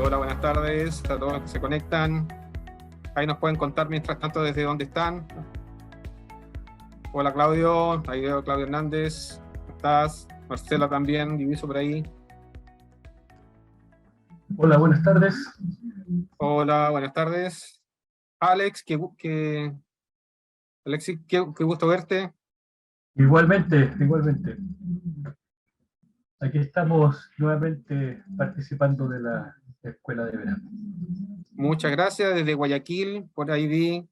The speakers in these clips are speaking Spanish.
Hola, buenas tardes a todos los que se conectan. Ahí nos pueden contar mientras tanto desde dónde están. Hola Claudio, ahí veo a Claudio Hernández. ¿Cómo estás? Marcela también, diviso por ahí. Hola, buenas tardes. Hola, buenas tardes. Alex, Alexis, qué gusto verte. Igualmente, igualmente. Aquí estamos nuevamente participando de la escuela de verano. Muchas gracias desde Guayaquil, por ahí vi.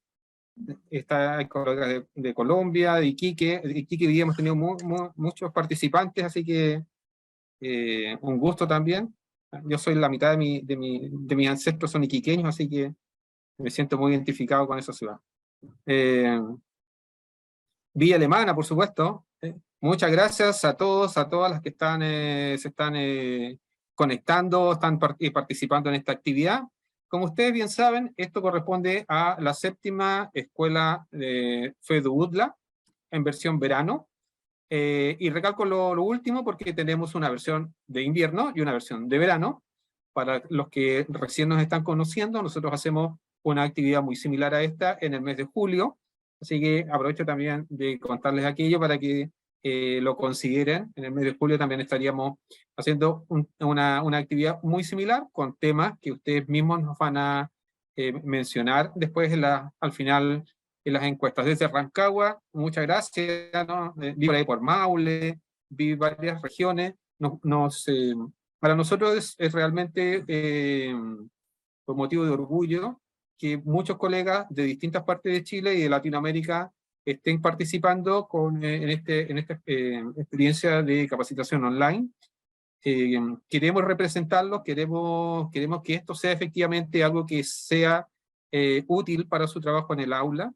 Hay colegas de Colombia, de Iquique. De Iquique hoy día hemos tenido muchos participantes, así que un gusto también. Yo soy la mitad de mis ancestros son iquiqueños, así que me siento muy identificado con esa ciudad. Villa Alemana, por supuesto. Muchas gracias a todos, a todas las que se están conectando, están participando en esta actividad. Como ustedes bien saben, esto corresponde a la 7ª escuela de FEDUDLA en versión verano. Y recalco lo último porque tenemos una versión de invierno y una versión de verano. Para los que recién nos están conociendo, nosotros hacemos una actividad muy similar a esta en el mes de julio. Así que aprovecho también de contarles aquello para que lo consideren. En el mes de julio también estaríamos haciendo una actividad muy similar con temas que ustedes mismos nos van a mencionar después al final en las encuestas. Desde Rancagua, muchas gracias, ¿no? Vi por ahí por Maule, vi varias regiones. Para nosotros es realmente un motivo de orgullo que muchos colegas de distintas partes de Chile y de Latinoamérica estén participando en esta experiencia de capacitación online. Queremos representarlos, queremos que esto sea efectivamente algo que sea útil para su trabajo en el aula.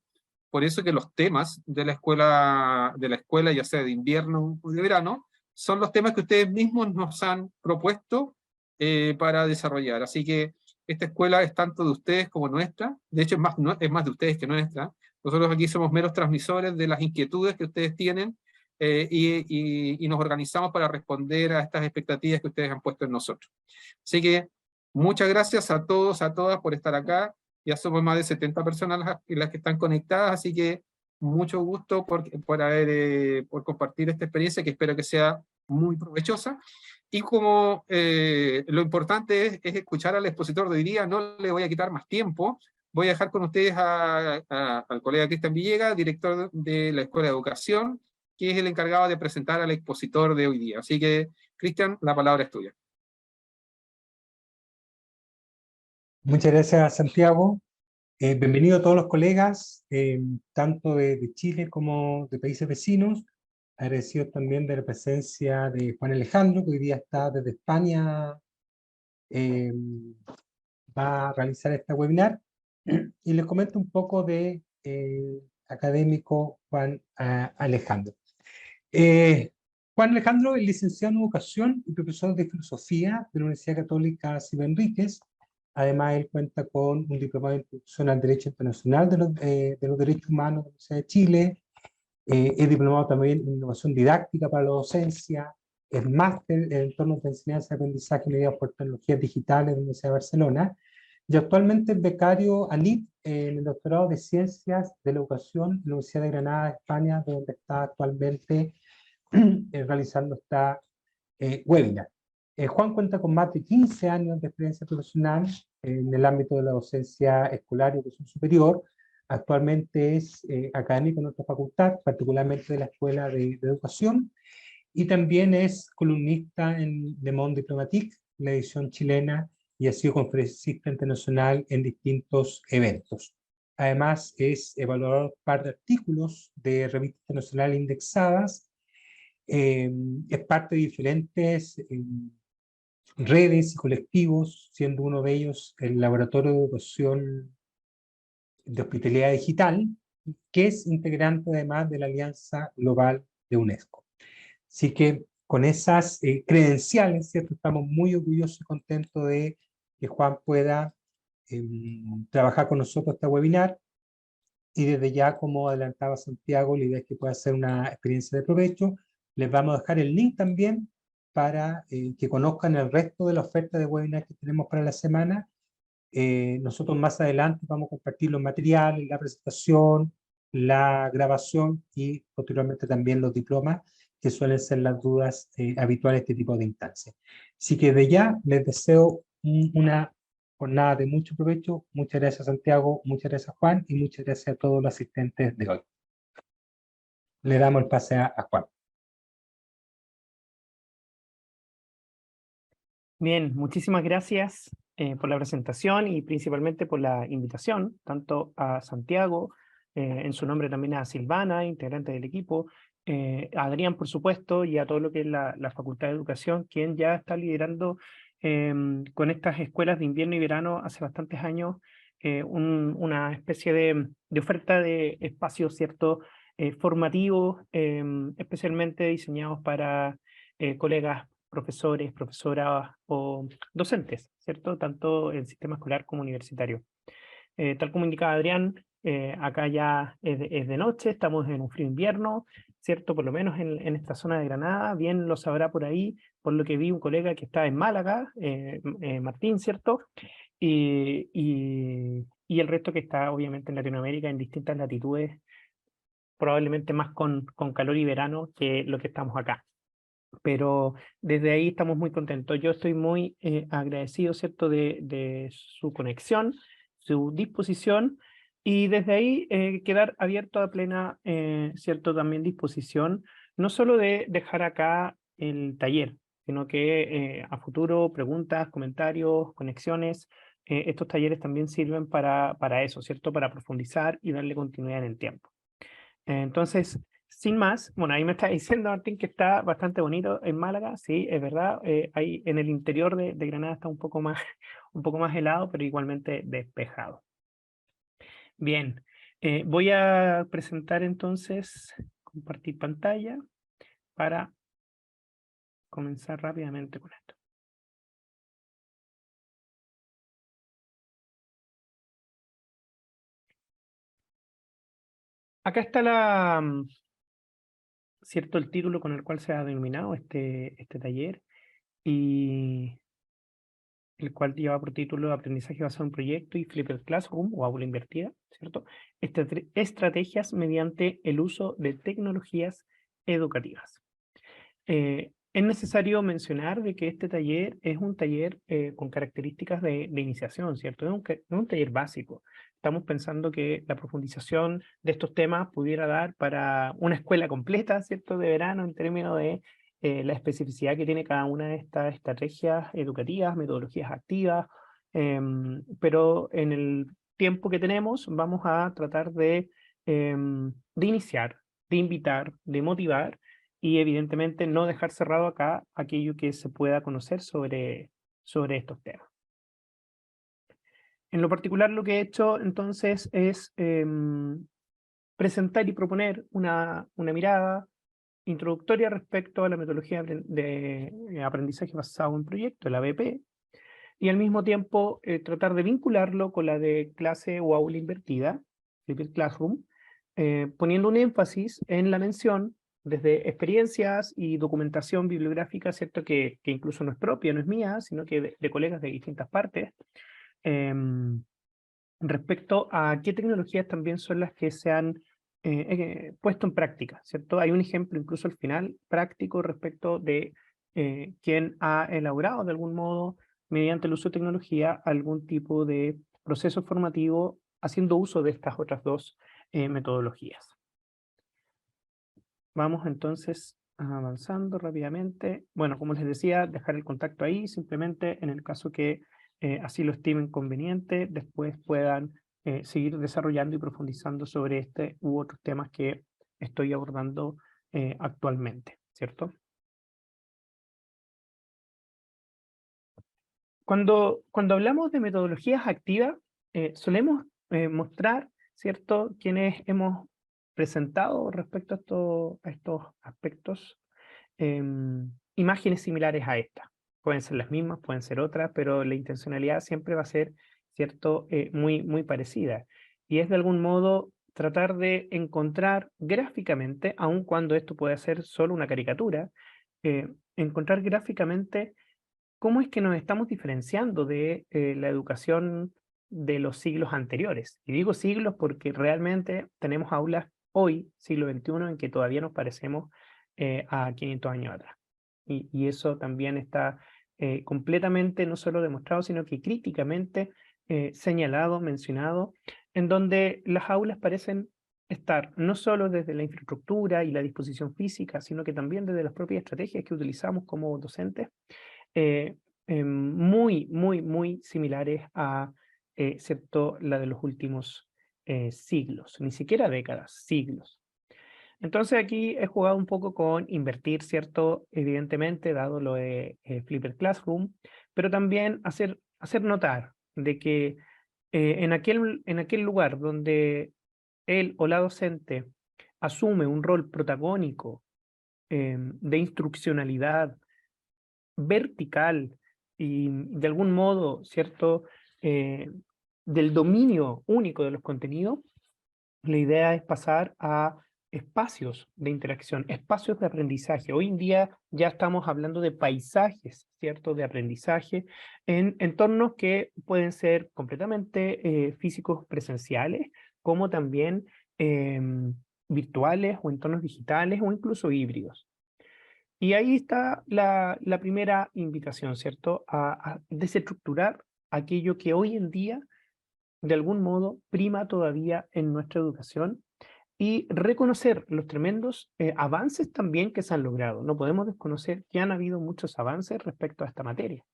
Por eso que los temas de la escuela, ya sea de invierno o de verano, son los temas que ustedes mismos nos han propuesto para desarrollar. Así que esta escuela es tanto de ustedes como nuestra. De hecho, es más de ustedes que nuestra. Nosotros aquí somos meros transmisores de las inquietudes que ustedes tienen y nos organizamos para responder a estas expectativas que ustedes han puesto en nosotros. Así que muchas gracias a todos, a todas por estar acá. Ya somos más de 70 personas las que están conectadas, así que mucho gusto por compartir esta experiencia que espero que sea muy provechosa. Y como lo importante es escuchar al expositor de hoy día, no le voy a quitar más tiempo. Voy a dejar con ustedes al colega Cristian Villegas, director de la Escuela de Educación, que es el encargado de presentar al expositor de hoy día. Así que, Cristian, la palabra es tuya. Muchas gracias, Santiago. Bienvenido a todos los colegas, tanto de Chile como de países vecinos. Agradecidos también de la presencia de Juan Alejandro, que hoy día está desde España, va a realizar este webinar. Y les comento un poco de académico Juan Alejandro. Juan Alejandro es licenciado en Educación y profesor de Filosofía de la Universidad Católica Silva Enríquez. Además, él cuenta con un diplomado de Introducción al Derecho Internacional de los Derechos Humanos de la Universidad de Chile. Es diplomado también en Innovación Didáctica para la Docencia. Es máster en entornos de enseñanza y aprendizaje mediados por tecnologías digitales de la Universidad de Barcelona. Y actualmente es becario ANIT en el doctorado de Ciencias de la Educación en la Universidad de Granada, España, donde está actualmente realizando esta webinar. Juan cuenta con más de 15 años de experiencia profesional en el ámbito de la docencia escolar y educación superior. Actualmente es académico en nuestra facultad, particularmente de la Escuela de Educación, y también es columnista en Le Monde Diplomatique, la edición chilena, y ha sido conferencista internacional en distintos eventos. Además, es evaluador par de artículos de revistas internacionales indexadas, es parte de diferentes redes y colectivos, siendo uno de ellos el Laboratorio de Educación de Hospitalidad Digital, que es integrante además de la Alianza Global de UNESCO. Así que con esas credenciales, ¿cierto? Estamos muy orgullosos y contentos de que Juan pueda trabajar con nosotros este webinar, y desde ya, como adelantaba Santiago, la idea es que pueda ser una experiencia de provecho. Les vamos a dejar el link también para que conozcan el resto de la oferta de webinar que tenemos para la semana. Nosotros más adelante vamos a compartir los materiales, la presentación, la grabación y posteriormente también los diplomas, que suelen ser las dudas habituales de este tipo de instancias. Así que de ya les deseo una jornada de mucho provecho. Muchas gracias, Santiago, muchas gracias, Juan, y muchas gracias a todos los asistentes de hoy. Le damos el pase a Juan. Bien, muchísimas gracias por la presentación y principalmente por la invitación, tanto a Santiago, en su nombre también a Silvana, integrante del equipo, a Adrián, por supuesto, y a todo lo que es la Facultad de Educación, quien ya está liderando con estas escuelas de invierno y verano hace bastantes años una especie de oferta de espacios, ¿cierto?, formativos, especialmente diseñados para colegas profesores, profesoras o docentes, ¿cierto? Tanto el sistema escolar como universitario. Tal como indicaba Adrián, acá ya es de noche, estamos en un frío invierno, ¿cierto? Por lo menos en esta zona de Granada, bien lo sabrá por ahí, por lo que vi un colega que está en Málaga, Martín, ¿cierto? Y el resto que está obviamente en Latinoamérica, en distintas latitudes, probablemente más con calor y verano que lo que estamos acá. Pero desde ahí estamos muy contentos. Yo estoy muy agradecido, ¿cierto?, de su conexión, su disposición, y desde ahí quedar abierto a plena, ¿cierto?, también disposición, no solo de dejar acá el taller, sino que a futuro preguntas, comentarios, conexiones, estos talleres también sirven para eso, ¿cierto?, para profundizar y darle continuidad en el tiempo. Entonces, sin más, bueno, ahí me está diciendo Martín que está bastante bonito en Málaga, sí, es verdad, ahí en el interior de Granada está un poco más helado, pero igualmente despejado. Bien, voy a presentar entonces, compartir pantalla para comenzar rápidamente con esto. Acá está cierto, el título con el cual se ha denominado este taller, y el cual lleva por título Aprendizaje basado en proyecto y Flipped Classroom o aula invertida, ¿cierto? Estrategias mediante el uso de tecnologías educativas. Es necesario mencionar de que este taller es un taller con características de iniciación, ¿cierto? No es un taller básico. Estamos pensando que la profundización de estos temas pudiera dar para una escuela completa, ¿cierto?, de verano, en términos de la especificidad que tiene cada una de estas estrategias educativas, metodologías activas, pero en el tiempo que tenemos vamos a tratar de iniciar, de invitar, de motivar, y evidentemente no dejar cerrado acá aquello que se pueda conocer sobre estos temas. En lo particular, lo que he hecho entonces es presentar y proponer una mirada introductoria respecto a la metodología de aprendizaje basado en proyecto, la ABP, y al mismo tiempo tratar de vincularlo con la de clase o aula invertida, Flipped Classroom, poniendo un énfasis en la mención desde experiencias y documentación bibliográfica, ¿cierto?, que incluso no es propia, no es mía, sino que de colegas de distintas partes, respecto a qué tecnologías también son las que se han puesto en práctica, ¿cierto? Hay un ejemplo incluso al final práctico respecto de quien ha elaborado de algún modo, mediante el uso de tecnología, algún tipo de proceso formativo haciendo uso de estas otras dos metodologías. Vamos entonces avanzando rápidamente. Bueno, como les decía, dejar el contacto ahí, simplemente en el caso que así lo estimen conveniente, después puedan seguir desarrollando y profundizando sobre este u otros temas que estoy abordando actualmente, ¿cierto? Cuando hablamos de metodologías activas, solemos mostrar, ¿cierto?, quienes hemos presentado respecto a estos aspectos, imágenes similares a estas. Pueden ser las mismas, pueden ser otras, pero la intencionalidad siempre va a ser, ¿cierto?, muy parecida. Y es de algún modo tratar de encontrar gráficamente, aun cuando esto puede ser solo una caricatura, encontrar gráficamente cómo es que nos estamos diferenciando de la educación de los siglos anteriores. Y digo siglos porque realmente tenemos aulas hoy, siglo XXI, en que todavía nos parecemos a 500 años atrás. Y eso también está completamente no solo demostrado, sino que críticamente señalado, mencionado, en donde las aulas parecen estar no solo desde la infraestructura y la disposición física, sino que también desde las propias estrategias que utilizamos como docentes, eh, muy similares a ¿cierto? La de los últimos siglos, ni siquiera décadas, siglos. Entonces aquí he jugado un poco con invertir, ¿cierto? Evidentemente, dado lo de Flipped Classroom, pero también hacer notar de que en aquel lugar donde él o la docente asume un rol protagónico de instruccionalidad vertical y de algún modo, ¿cierto? Del dominio único de los contenidos, la idea es pasar a espacios de interacción, espacios de aprendizaje. Hoy en día ya estamos hablando de paisajes, ¿cierto? De aprendizaje en entornos que pueden ser completamente físicos presenciales, como también virtuales o entornos digitales o incluso híbridos. Y ahí está la primera invitación, ¿cierto? A desestructurar aquello que hoy en día, de algún modo, prima todavía en nuestra educación y reconocer los tremendos avances también que se han logrado. No podemos desconocer que han habido muchos avances respecto a esta materia.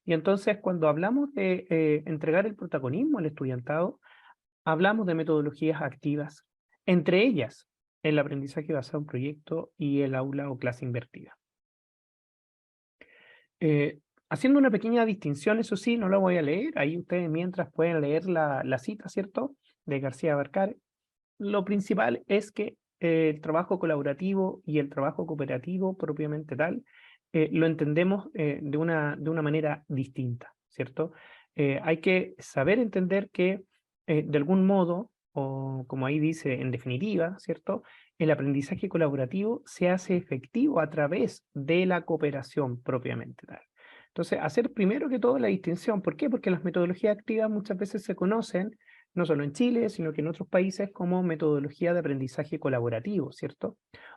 Y entonces, cuando hablamos de entregar el protagonismo al estudiantado, hablamos de metodologías activas, entre ellas el aprendizaje basado en proyecto y el aula o clase invertida. Haciendo una pequeña distinción, eso sí, no la voy a leer, ahí ustedes mientras pueden leer la cita, ¿cierto?, de García Barcar. Lo principal es que el trabajo colaborativo y el trabajo cooperativo propiamente tal, lo entendemos de una manera distinta, ¿cierto? Hay que saber entender que de algún modo, o como ahí dice, en definitiva, ¿cierto? El aprendizaje colaborativo se hace efectivo a través de la cooperación propiamente tal. Entonces, hacer primero que todo la distinción. ¿Por qué? Porque las metodologías activas muchas veces se conocen, no solo en Chile, sino que en otros países, como metodología de aprendizaje colaborativo, ¿cierto?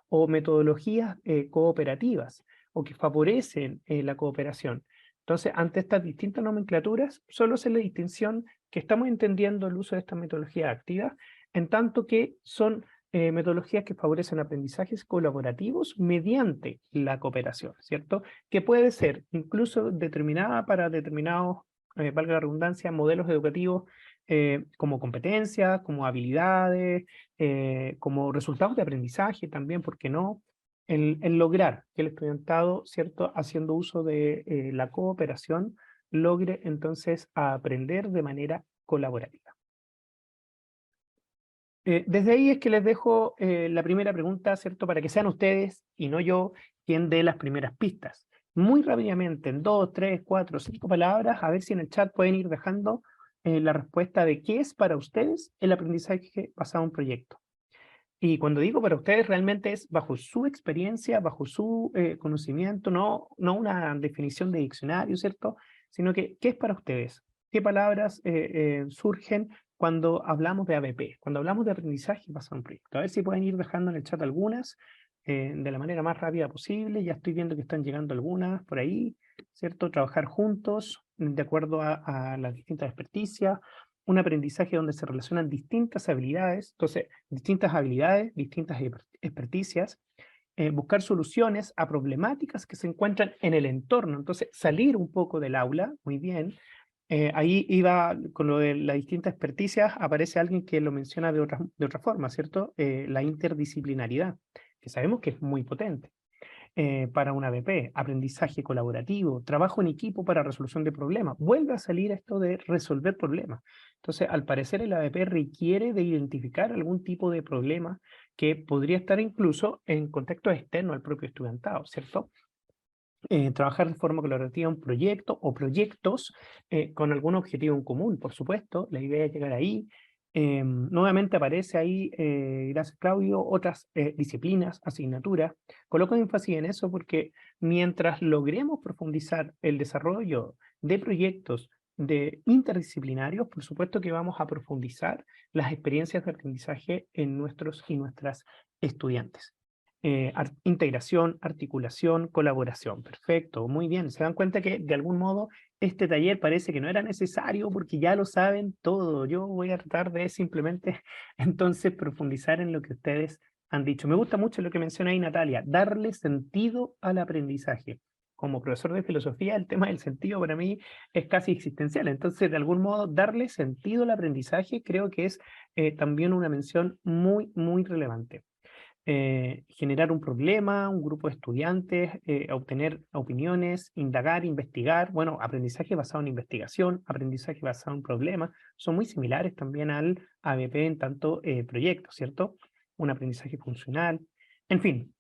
O metodologías cooperativas, o que favorecen la cooperación. Entonces, ante estas distintas nomenclaturas, solo hace la distinción que estamos entendiendo el uso de estas metodologías activas, en tanto que son metodologías que favorecen aprendizajes colaborativos mediante la cooperación, ¿cierto? Que puede ser incluso determinada para determinados, valga la redundancia, modelos educativos como competencias, como habilidades, como resultados de aprendizaje también, ¿por qué no? El lograr que el estudiantado, ¿cierto?, haciendo uso de la cooperación, logre entonces aprender de manera colaborativa. Desde ahí es que les dejo la primera pregunta, ¿cierto?, para que sean ustedes y no yo quien dé las primeras pistas. Muy rápidamente, en 2, 3, 4, 5 palabras, a ver si en el chat pueden ir dejando la respuesta de qué es para ustedes el aprendizaje basado en proyecto. Y cuando digo para ustedes, realmente es bajo su experiencia, bajo su conocimiento, no una definición de diccionario, ¿cierto? Sino que, ¿qué es para ustedes? ¿Qué palabras surgen cuando hablamos de ABP? Cuando hablamos de aprendizaje basado en proyecto. A ver si pueden ir dejando en el chat algunas de la manera más rápida posible. Ya estoy viendo que están llegando algunas por ahí, ¿cierto? Trabajar juntos de acuerdo a las distintas experticias. Un aprendizaje donde se relacionan distintas habilidades, entonces distintas habilidades, distintas experticias, buscar soluciones a problemáticas que se encuentran en el entorno, entonces salir un poco del aula, muy bien. Ahí iba con lo de las distintas experticias, aparece alguien que lo menciona de otra forma, ¿cierto? La interdisciplinaridad, que sabemos que es muy potente. Para una ABP, aprendizaje colaborativo, trabajo en equipo para resolución de problemas. Vuelve a salir esto de resolver problemas. Entonces, al parecer el ABP requiere de identificar algún tipo de problema que podría estar incluso en contexto externo al propio estudiantado, ¿cierto? Trabajar de forma colaborativa en proyectos o proyectos con algún objetivo en común, por supuesto. La idea es llegar ahí. Nuevamente aparece ahí, gracias Claudio, otras disciplinas, asignaturas. Coloco énfasis en eso porque mientras logremos profundizar el desarrollo de proyectos interdisciplinarios, por supuesto que vamos a profundizar las experiencias de aprendizaje en nuestros y nuestras estudiantes. Integración, articulación, colaboración. Perfecto, muy bien. Se dan cuenta que de algún modo este taller parece que no era necesario porque ya lo saben todo. Yo voy a tratar de simplemente entonces profundizar en lo que ustedes han dicho. Me gusta mucho lo que menciona ahí Natalia, darle sentido al aprendizaje. Como profesor de filosofía, el tema del sentido para mí es casi existencial. Entonces, de algún modo, darle sentido al aprendizaje creo que es también una mención muy, muy relevante. Generar un problema, un grupo de estudiantes, obtener opiniones, indagar, investigar. Bueno, aprendizaje basado en investigación, aprendizaje basado en problemas, son muy similares también al ABP en tanto proyecto, ¿cierto? Un aprendizaje funcional, en fin.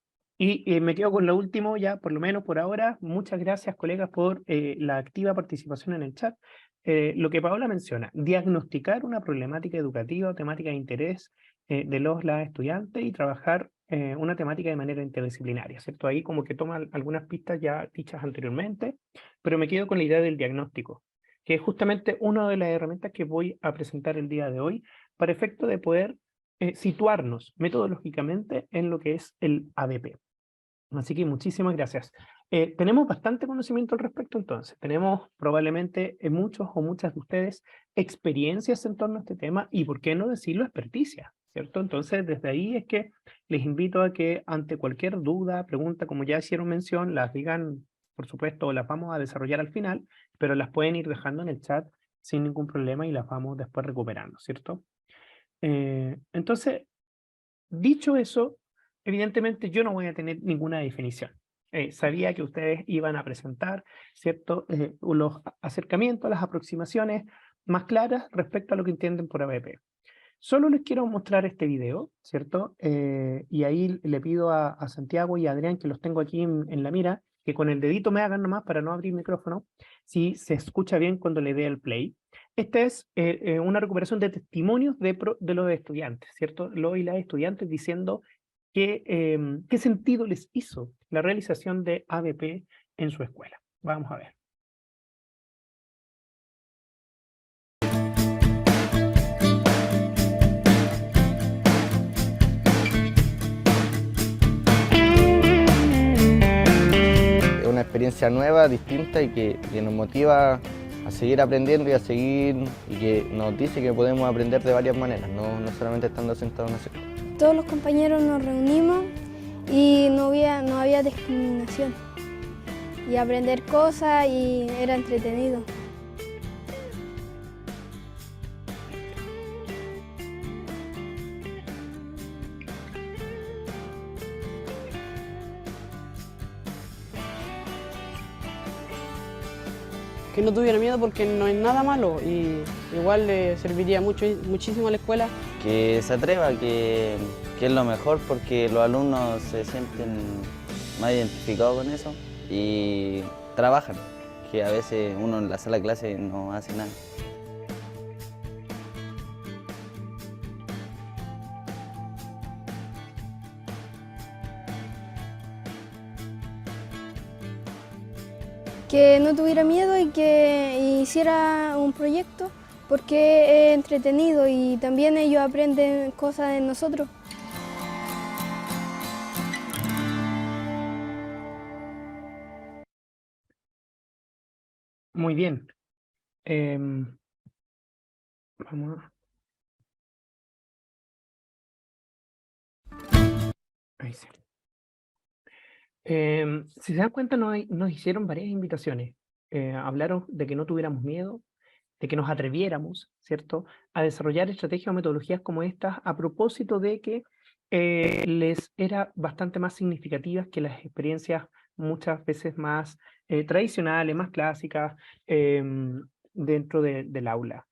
Y me quedo con lo último ya, por lo menos por ahora. Muchas gracias, colegas, por la activa participación en el chat. Lo que Paola menciona, diagnosticar una problemática educativa o temática de interés de las estudiantes y trabajar una temática de manera interdisciplinaria, ¿cierto? Ahí como que toma algunas pistas ya dichas anteriormente, pero me quedo con la idea del diagnóstico, que es justamente una de las herramientas que voy a presentar el día de hoy para efecto de poder situarnos metodológicamente en lo que es el ABP. Así que muchísimas gracias. Tenemos bastante conocimiento al respecto entonces. Tenemos probablemente muchos o muchas de ustedes experiencias en torno a este tema y, por qué no decirlo, experticia, ¿cierto? Entonces, desde ahí es que les invito a que ante cualquier duda, pregunta, como ya hicieron mención, las digan, por supuesto, las vamos a desarrollar al final, pero las pueden ir dejando en el chat sin ningún problema y las vamos después recuperando, ¿cierto? Entonces, dicho eso, evidentemente yo no voy a tener ninguna definición. Sabía que ustedes iban a presentar, ¿cierto? Los acercamientos, las aproximaciones más claras respecto a lo que entienden por ABP. Solo les quiero mostrar este video, ¿cierto? Y ahí le pido a Santiago y a Adrián, que los tengo aquí en la mira, que con el dedito me hagan nomás para no abrir micrófono, si se escucha bien cuando le dé el play. Esta es una recuperación de testimonios de los estudiantes, ¿cierto? Los y las estudiantes diciendo qué sentido les hizo la realización de ABP en su escuela. Vamos a ver. Es una experiencia nueva, distinta y que nos motiva a seguir aprendiendo y a seguir, y que nos dice que podemos aprender de varias maneras, no solamente estando sentados en una silla. Todos los compañeros nos reunimos y no había discriminación. Y aprender cosas y era entretenido. Que no tuviera miedo porque no es nada malo y igual le serviría muchísimo a la escuela. Que se atreva, que es lo mejor porque los alumnos se sienten más identificados con eso y trabajan, que a veces uno en la sala de clase no hace nada. Que no tuviera miedo y que hiciera un proyecto porque es entretenido y también ellos aprenden cosas de nosotros. Muy bien. Vamos a... Ahí sí. Si se dan cuenta, nos hicieron varias invitaciones. Hablaron de que no tuviéramos miedo, de que nos atreviéramos, ¿cierto?, a desarrollar estrategias o metodologías como estas a propósito de que les era bastante más significativas que las experiencias muchas veces más tradicionales, más clásicas dentro del aula.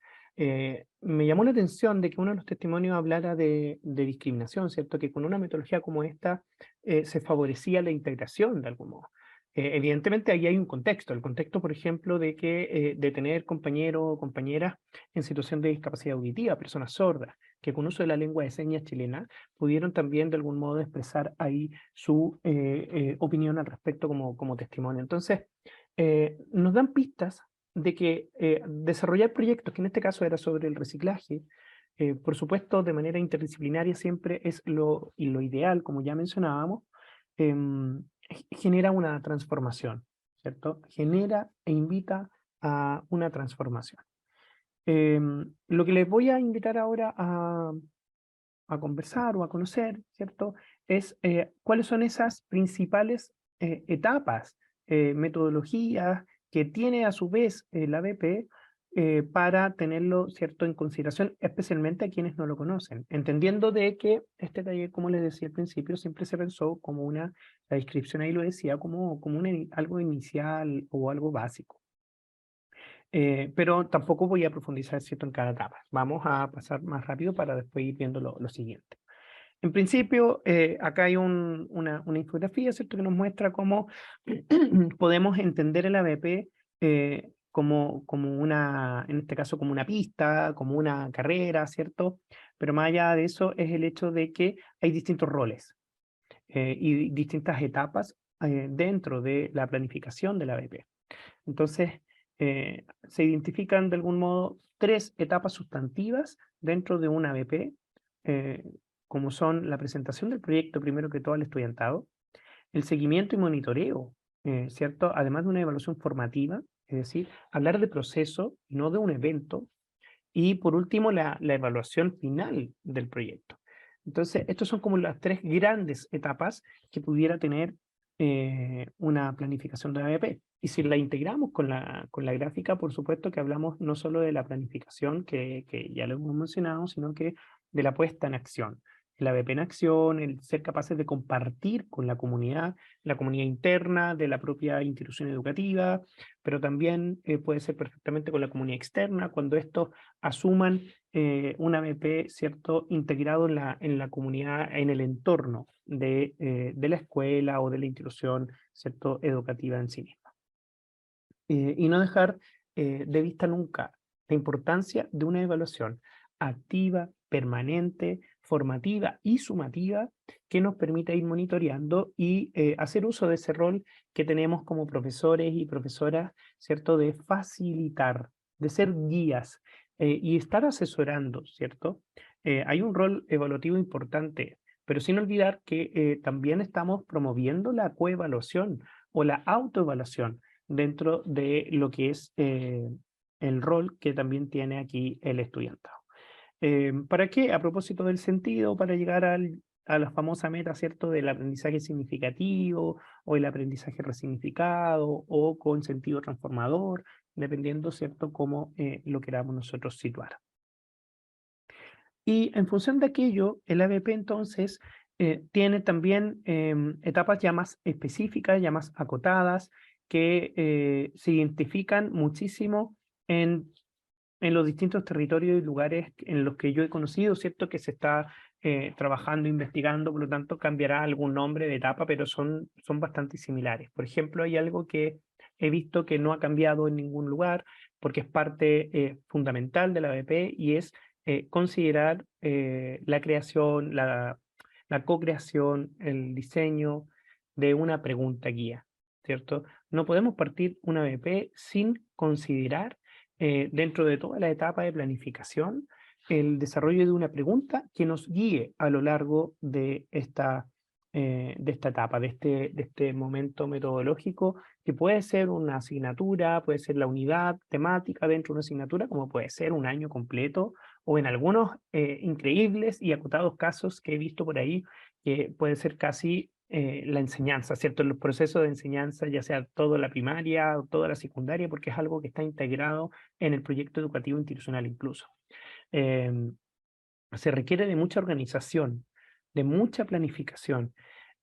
Me llamó la atención de que uno de los testimonios hablara de discriminación, ¿cierto?, que con una metodología como esta se favorecía la integración de algún modo. Evidentemente ahí hay un contexto, el contexto, por ejemplo, de tener compañeros o compañeras en situación de discapacidad auditiva, personas sordas, que con uso de la lengua de señas chilena pudieron también de algún modo expresar ahí su opinión al respecto como testimonio. Entonces, nos dan pistas de que desarrollar proyectos, que en este caso era sobre el reciclaje, por supuesto de manera interdisciplinaria siempre es lo ideal, como ya mencionábamos, genera una transformación, ¿cierto? Genera e invita a una transformación. Lo que les voy a invitar ahora a conversar o a conocer, ¿cierto? Es cuáles son esas principales etapas, metodologías que tiene a su vez la BP para tenerlo, ¿cierto?, en consideración, especialmente a quienes no lo conocen, entendiendo de que este taller, como les decía al principio, siempre se pensó como la descripción ahí lo decía, como algo inicial o algo básico. Pero tampoco voy a profundizar, ¿cierto?, en cada etapa. Vamos a pasar más rápido para después ir viendo lo siguiente. En principio, acá hay una infografía, ¿cierto?, que nos muestra cómo podemos entender el ABP como una, en este caso, como una pista, como una carrera, ¿cierto? Pero más allá de eso es el hecho de que hay distintos roles y distintas etapas dentro de la planificación de la ABP. Entonces, se identifican de algún modo 3 etapas sustantivas dentro de una ABP, como son la presentación del proyecto primero que todo al estudiantado, el seguimiento y monitoreo, ¿cierto? Además de una evaluación formativa, es decir, hablar de proceso y no de un evento, y por último la evaluación final del proyecto. Entonces, estas son como las 3 grandes etapas que pudiera tener una planificación de ABP. Y si la integramos con la gráfica, por supuesto que hablamos no solo de la planificación, que ya lo hemos mencionado, sino que de la puesta en acción. El ABP en acción, el ser capaces de compartir con la comunidad interna de la propia institución educativa, pero también puede ser perfectamente con la comunidad externa, cuando estos asuman un ABP, ¿cierto?, integrado en la comunidad, en el entorno de la escuela o de la institución, ¿cierto?, educativa en sí misma. Y no dejar de vista nunca la importancia de una evaluación activa, permanente, formativa y sumativa que nos permita ir monitoreando y hacer uso de ese rol que tenemos como profesores y profesoras, ¿cierto?, de facilitar, de ser guías y estar asesorando, ¿cierto? Hay un rol evaluativo importante, pero sin olvidar que también estamos promoviendo la coevaluación o la autoevaluación dentro de lo que es el rol que también tiene aquí el estudiantado. ¿Para qué? A propósito del sentido, para llegar a la famosa meta, ¿cierto?, del aprendizaje significativo o el aprendizaje resignificado o con sentido transformador, dependiendo, ¿cierto?, cómo lo queramos nosotros situar. Y en función de aquello, el ABP entonces tiene también etapas ya más específicas, ya más acotadas, que se identifican muchísimo en los distintos territorios y lugares en los que yo he conocido, ¿cierto?, que se está trabajando, investigando, por lo tanto cambiará algún nombre de etapa, pero son bastante similares. Por ejemplo, hay algo que he visto que no ha cambiado en ningún lugar, porque es parte fundamental de la ABP, y es considerar la creación, la co-creación, el diseño de una pregunta guía, ¿cierto? No podemos partir una ABP sin considerar dentro de toda la etapa de planificación el desarrollo de una pregunta que nos guíe a lo largo de esta etapa, de este momento metodológico, que puede ser una asignatura, puede ser la unidad temática dentro de una asignatura, como puede ser un año completo, o en algunos increíbles y acotados casos que he visto por ahí, que puede ser casi la enseñanza, ¿cierto? En los procesos de enseñanza, ya sea toda la primaria o toda la secundaria, porque es algo que está integrado en el proyecto educativo institucional incluso. Se requiere de mucha organización, de mucha planificación,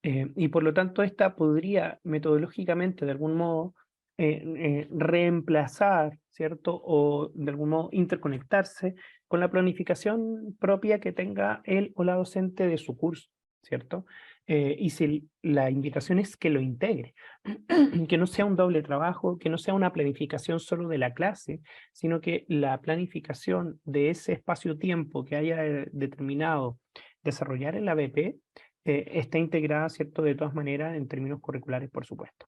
y por lo tanto esta podría metodológicamente de algún modo reemplazar, ¿cierto?, o de algún modo interconectarse con la planificación propia que tenga él o la docente de su curso, ¿cierto? y si la invitación es que lo integre, que no sea un doble trabajo, que no sea una planificación solo de la clase, sino que la planificación de ese espacio-tiempo que haya determinado desarrollar el ABP está integrada, ¿cierto?, de todas maneras en términos curriculares, por supuesto,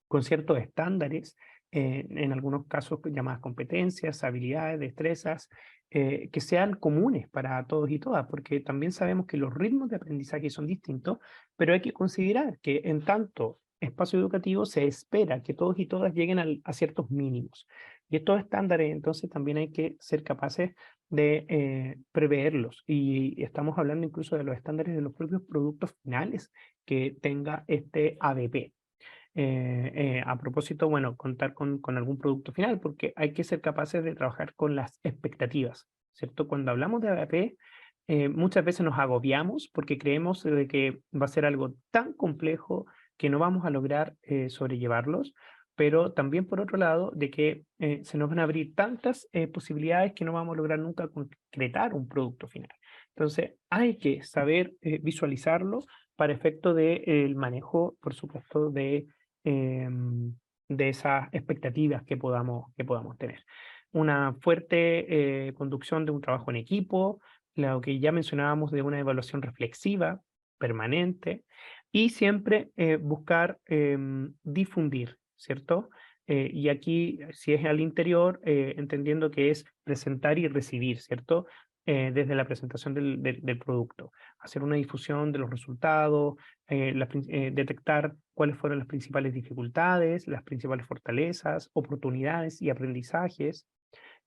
con ciertos estándares, en algunos casos llamadas competencias, habilidades, destrezas, que sean comunes para todos y todas, porque también sabemos que los ritmos de aprendizaje son distintos, pero hay que considerar que en tanto espacio educativo se espera que todos y todas lleguen a ciertos mínimos. Y estos estándares entonces también hay que ser capaces de preverlos. Y estamos hablando incluso de los estándares de los propios productos finales que tenga este ABP. A propósito, bueno, contar con algún producto final, porque hay que ser capaces de trabajar con las expectativas, ¿cierto? Cuando hablamos de ABP, muchas veces nos agobiamos porque creemos de que va a ser algo tan complejo que no vamos a lograr sobrellevarlos, pero también por otro lado de que se nos van a abrir tantas posibilidades que no vamos a lograr nunca concretar un producto final. Entonces, hay que saber visualizarlo para efecto del manejo, por supuesto, de esas expectativas que podamos tener. Una fuerte conducción de un trabajo en equipo, lo que ya mencionábamos de una evaluación reflexiva, permanente, y siempre buscar difundir, ¿cierto? Y aquí, si es al interior, entendiendo que es presentar y recibir, ¿cierto? Desde la presentación del producto. Hacer una difusión de los resultados, detectar cuáles fueron las principales dificultades, las principales fortalezas, oportunidades y aprendizajes.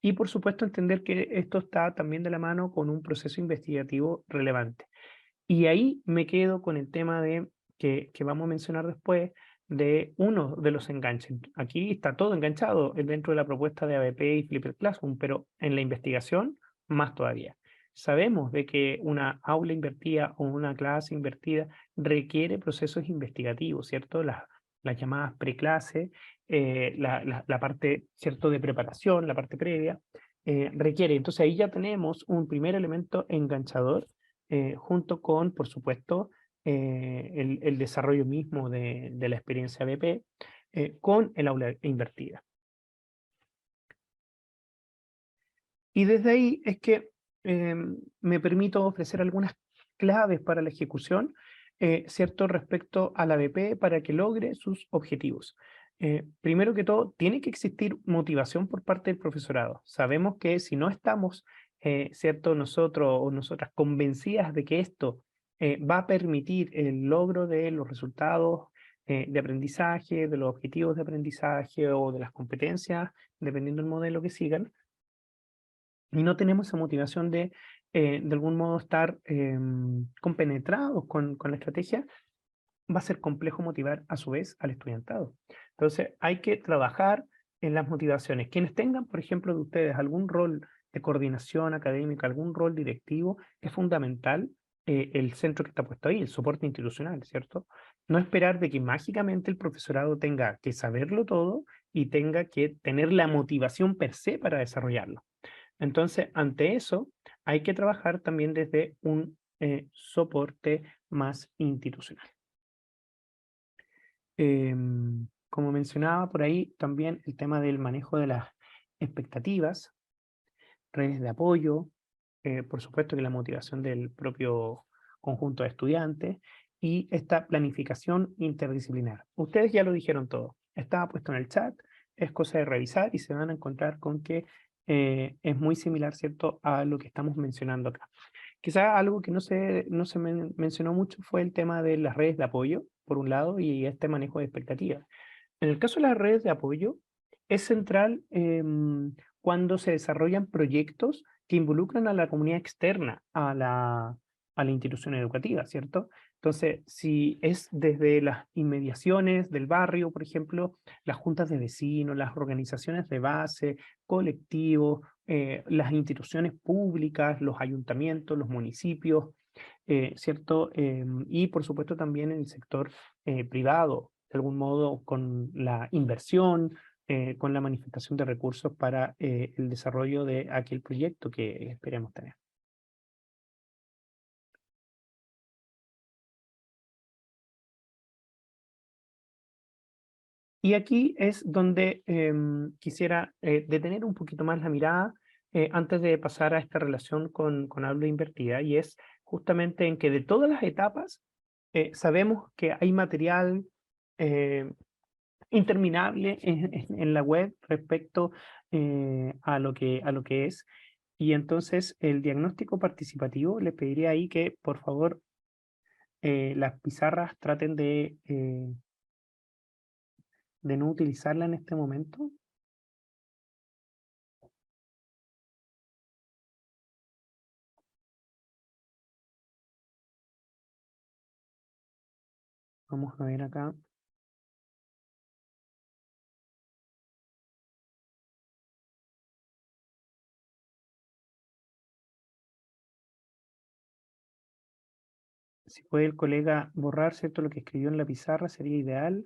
Y por supuesto entender que esto está también de la mano con un proceso investigativo relevante. Y ahí me quedo con el tema de que vamos a mencionar después de uno de los enganches. Aquí está todo enganchado dentro de la propuesta de ABP y Flipped Classroom, pero en la investigación más todavía. Sabemos de que una aula invertida o una clase invertida requiere procesos investigativos, ¿cierto? Las llamadas preclase, la parte, ¿cierto?, de preparación, la parte previa, requiere. Entonces ahí ya tenemos un primer elemento enganchador junto con, por supuesto, el desarrollo mismo de la experiencia ABP con el aula invertida. Y desde ahí es que me permito ofrecer algunas claves para la ejecución, ¿cierto?, respecto al ABP para que logre sus objetivos. Primero que todo, tiene que existir motivación por parte del profesorado. Sabemos que si no estamos, ¿cierto?, nosotros o nosotras convencidas de que esto va a permitir el logro de los resultados de aprendizaje, de los objetivos de aprendizaje o de las competencias, dependiendo del modelo que sigan, y no tenemos esa motivación de algún modo estar compenetrados con la estrategia, va a ser complejo motivar a su vez al estudiantado. Entonces hay que trabajar en las motivaciones. Quienes tengan, por ejemplo, de ustedes algún rol de coordinación académica, algún rol directivo, es fundamental el centro que está puesto ahí, el soporte institucional, ¿cierto? No esperar de que mágicamente el profesorado tenga que saberlo todo y tenga que tener la motivación per se para desarrollarlo. Entonces, ante eso, hay que trabajar también desde un soporte más institucional. Como mencionaba por ahí, también el tema del manejo de las expectativas, redes de apoyo, por supuesto que la motivación del propio conjunto de estudiantes y esta planificación interdisciplinar. Ustedes ya lo dijeron todo, estaba puesto en el chat, es cosa de revisar y se van a encontrar con que es muy similar, ¿cierto?, a lo que estamos mencionando acá. Quizá algo que no se mencionó mucho fue el tema de las redes de apoyo, por un lado, y este manejo de expectativas. En el caso de las redes de apoyo, es central cuando se desarrollan proyectos que involucran a la comunidad externa a la institución educativa, ¿cierto? Entonces, si es desde las inmediaciones del barrio, por ejemplo, las juntas de vecinos, las organizaciones de base, colectivos, las instituciones públicas, los ayuntamientos, los municipios, ¿cierto? Y por supuesto también en el sector privado, de algún modo con la inversión, con la manifestación de recursos para el desarrollo de aquel proyecto que esperemos tener. Y aquí es donde quisiera detener un poquito más la mirada antes de pasar a esta relación con aula invertida, y es justamente en que de todas las etapas sabemos que hay material interminable en la web respecto a lo que es. Y entonces el diagnóstico participativo, le pediría ahí que por favor las pizarras traten de no utilizarla en este momento. Vamos a ver acá. Si puede el colega borrar, ¿cierto?, lo que escribió en la pizarra, sería ideal.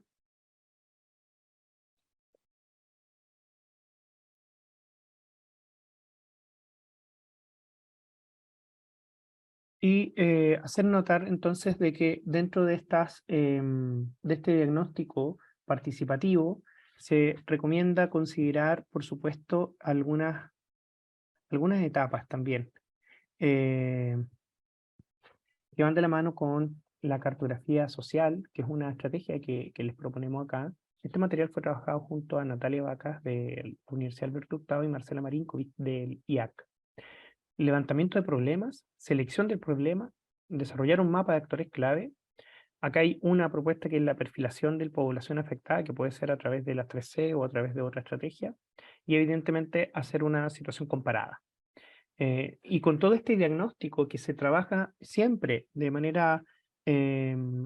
Y hacer notar entonces de que dentro de de este diagnóstico participativo se recomienda considerar, por supuesto, algunas etapas también que van de la mano con la cartografía social, que es una estrategia que les proponemos acá. Este material fue trabajado junto a Natalia Vacas de la Universidad Alberto Hurtado y Marcela Marinkovic del IAC. Levantamiento de problemas, selección del problema, desarrollar un mapa de actores clave. Acá hay una propuesta que es la perfilación de la población afectada, que puede ser a través de las 3C o a través de otra estrategia, y evidentemente hacer una situación comparada. Y con todo este diagnóstico que se trabaja siempre de manera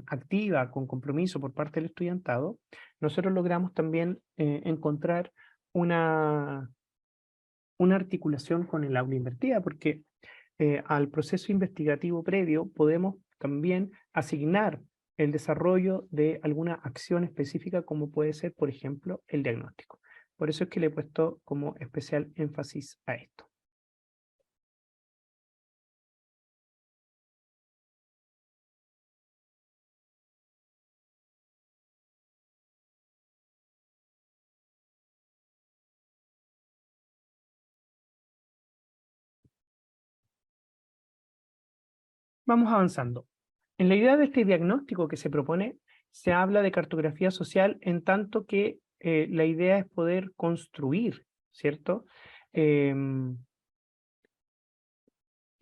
activa, con compromiso por parte del estudiantado, nosotros logramos también encontrar una articulación con el aula invertida, porque al proceso investigativo previo podemos también asignar el desarrollo de alguna acción específica, como puede ser, por ejemplo, el diagnóstico. Por eso es que le he puesto como especial énfasis a esto. Vamos avanzando. En la idea de este diagnóstico que se propone, se habla de cartografía social en tanto que la idea es poder construir, ¿cierto? Desde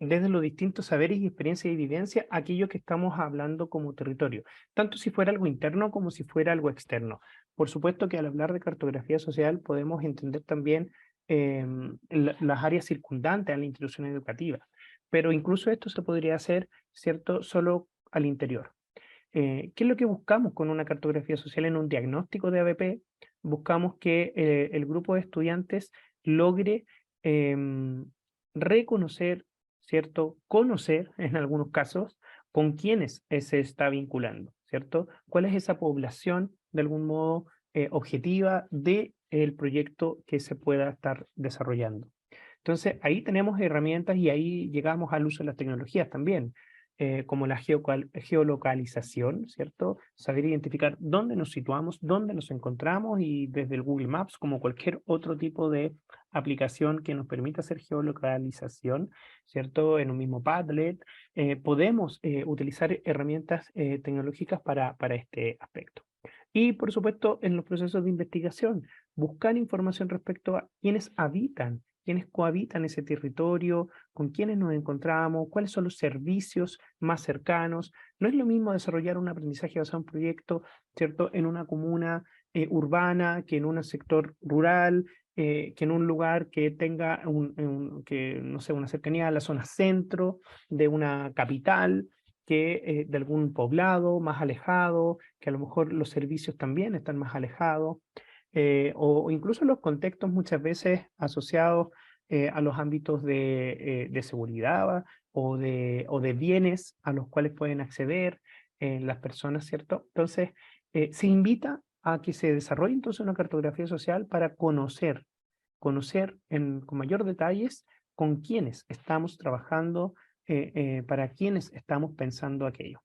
los distintos saberes y experiencias y vivencias, aquello que estamos hablando como territorio, tanto si fuera algo interno como si fuera algo externo. Por supuesto que al hablar de cartografía social podemos entender también las áreas circundantes a la institución educativa, pero incluso esto se podría hacer, ¿cierto?, solo al interior. ¿Qué es lo que buscamos con una cartografía social en un diagnóstico de ABP? Buscamos que el grupo de estudiantes logre reconocer, ¿cierto?, conocer en algunos casos con quiénes se está vinculando, ¿cierto? ¿Cuál es esa población de algún modo objetiva del proyecto que se pueda estar desarrollando? Entonces, ahí tenemos herramientas y ahí llegamos al uso de las tecnologías también, como la geolocalización, ¿cierto? Saber identificar dónde nos situamos, dónde nos encontramos, y desde el Google Maps, como cualquier otro tipo de aplicación que nos permita hacer geolocalización, ¿cierto? En un mismo Padlet, podemos utilizar herramientas tecnológicas para este aspecto. Y, por supuesto, en los procesos de investigación, buscar información respecto a quiénes habitan, quiénes cohabitan ese territorio, con quiénes nos encontramos, cuáles son los servicios más cercanos. No es lo mismo desarrollar un aprendizaje basado en proyecto, ¿cierto?, en una comuna urbana, que en un sector rural, que en un lugar que tenga no sé, una cercanía a la zona centro de una capital, que de algún poblado más alejado, que a lo mejor los servicios también están más alejados. O incluso los contextos muchas veces asociados a los ámbitos de seguridad o de bienes a los cuales pueden acceder las personas, ¿cierto? Entonces, se invita a que se desarrolle entonces una cartografía social para conocer con mayor detalles con quiénes estamos trabajando, para quiénes estamos pensando aquello.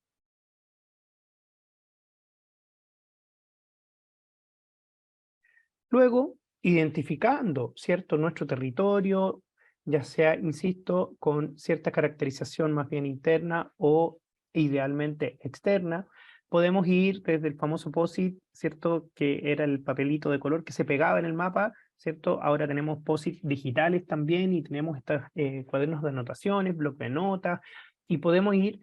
Luego, identificando, ¿cierto?, nuestro territorio, ya sea, insisto, con cierta caracterización más bien interna o idealmente externa, podemos ir desde el famoso POSIT, ¿cierto?, que era el papelito de color que se pegaba en el mapa, ¿cierto? Ahora tenemos POSIT digitales también y tenemos estos cuadernos de anotaciones, bloc de notas, y podemos ir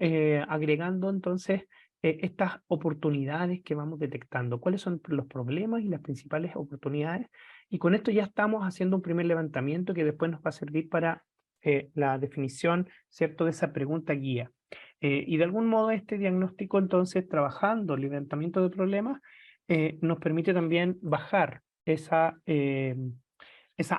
agregando entonces estas oportunidades que vamos detectando. ¿Cuáles son los problemas y las principales oportunidades? Y con esto ya estamos haciendo un primer levantamiento que después nos va a servir para la definición, ¿cierto?, de esa pregunta guía. Y de algún modo este diagnóstico, entonces, trabajando el levantamiento de problemas, nos permite también bajar esa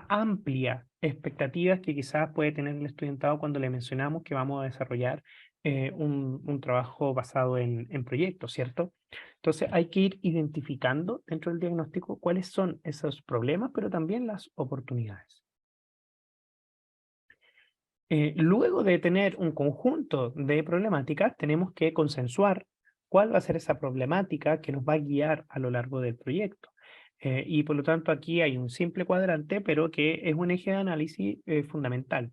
amplia expectativa que quizás puede tener el estudiantado cuando le mencionamos que vamos a desarrollar un trabajo basado en proyectos, ¿cierto? Entonces hay que ir identificando dentro del diagnóstico cuáles son esos problemas, pero también las oportunidades. Luego de tener un conjunto de problemáticas, tenemos que consensuar cuál va a ser esa problemática que nos va a guiar a lo largo del proyecto. Y por lo tanto aquí hay un simple cuadrante, pero que es un eje de análisis fundamental.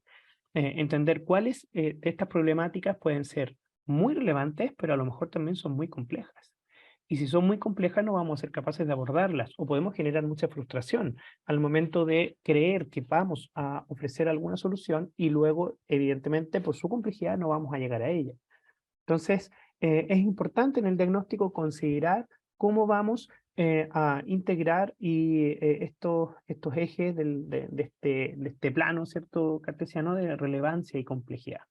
Entender cuáles de estas problemáticas pueden ser muy relevantes, pero a lo mejor también son muy complejas. Y si son muy complejas no vamos a ser capaces de abordarlas o podemos generar mucha frustración al momento de creer que vamos a ofrecer alguna solución y luego, evidentemente, por su complejidad no vamos a llegar a ella. Entonces, es importante en el diagnóstico considerar cómo vamos a integrar estos ejes de este plano, ¿cierto?, cartesiano de relevancia y complejidad.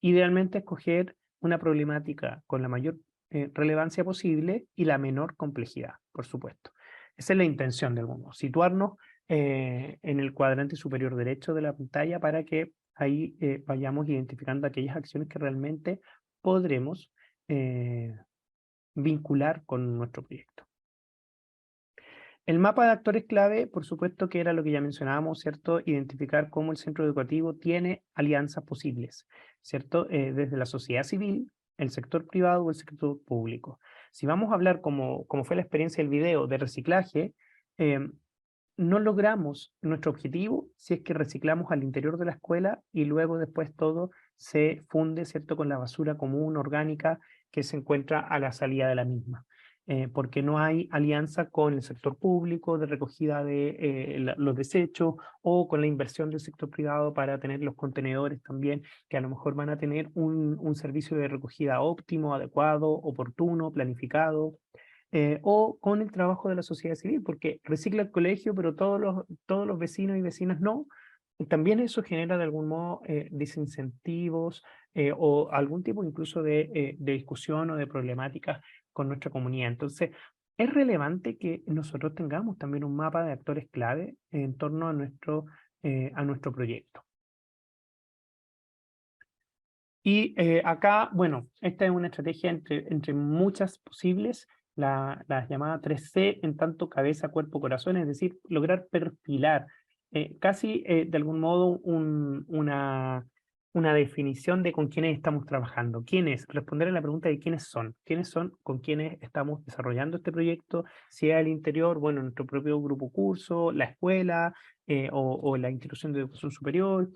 Idealmente escoger una problemática con la mayor relevancia posible y la menor complejidad, por supuesto. Esa es la intención del modo, situarnos en el cuadrante superior derecho de la pantalla para que ahí vayamos identificando aquellas acciones que realmente podremos vincular con nuestro proyecto. El mapa de actores clave, por supuesto que era lo que ya mencionábamos, ¿cierto? Identificar cómo el centro educativo tiene alianzas posibles, ¿cierto? Desde la sociedad civil, el sector privado o el sector público. Si vamos a hablar, como fue la experiencia del video, de reciclaje, no logramos nuestro objetivo si es que reciclamos al interior de la escuela y luego después todo se funde, ¿cierto?, con la basura común, orgánica, que se encuentra a la salida de la misma. Porque no hay alianza con el sector público de recogida de los desechos o con la inversión del sector privado para tener los contenedores también, que a lo mejor van a tener un servicio de recogida óptimo, adecuado, oportuno, planificado. O con el trabajo de la sociedad civil, porque recicla el colegio, pero todos los vecinos y vecinas no. También eso genera de algún modo desincentivos o algún tipo incluso de discusión o de problemática con nuestra comunidad. Entonces, es relevante que nosotros tengamos también un mapa de actores clave en torno a nuestro proyecto. Y acá, bueno, esta es una estrategia entre muchas posibles, la llamada 3C, en tanto cabeza, cuerpo, corazón, es decir, lograr perfilar casi de algún modo una definición de con quiénes estamos trabajando. ¿Quiénes? Responder a la pregunta de quiénes son con quienes estamos desarrollando este proyecto, si es al interior, bueno, nuestro propio grupo curso, la escuela o la institución de educación superior,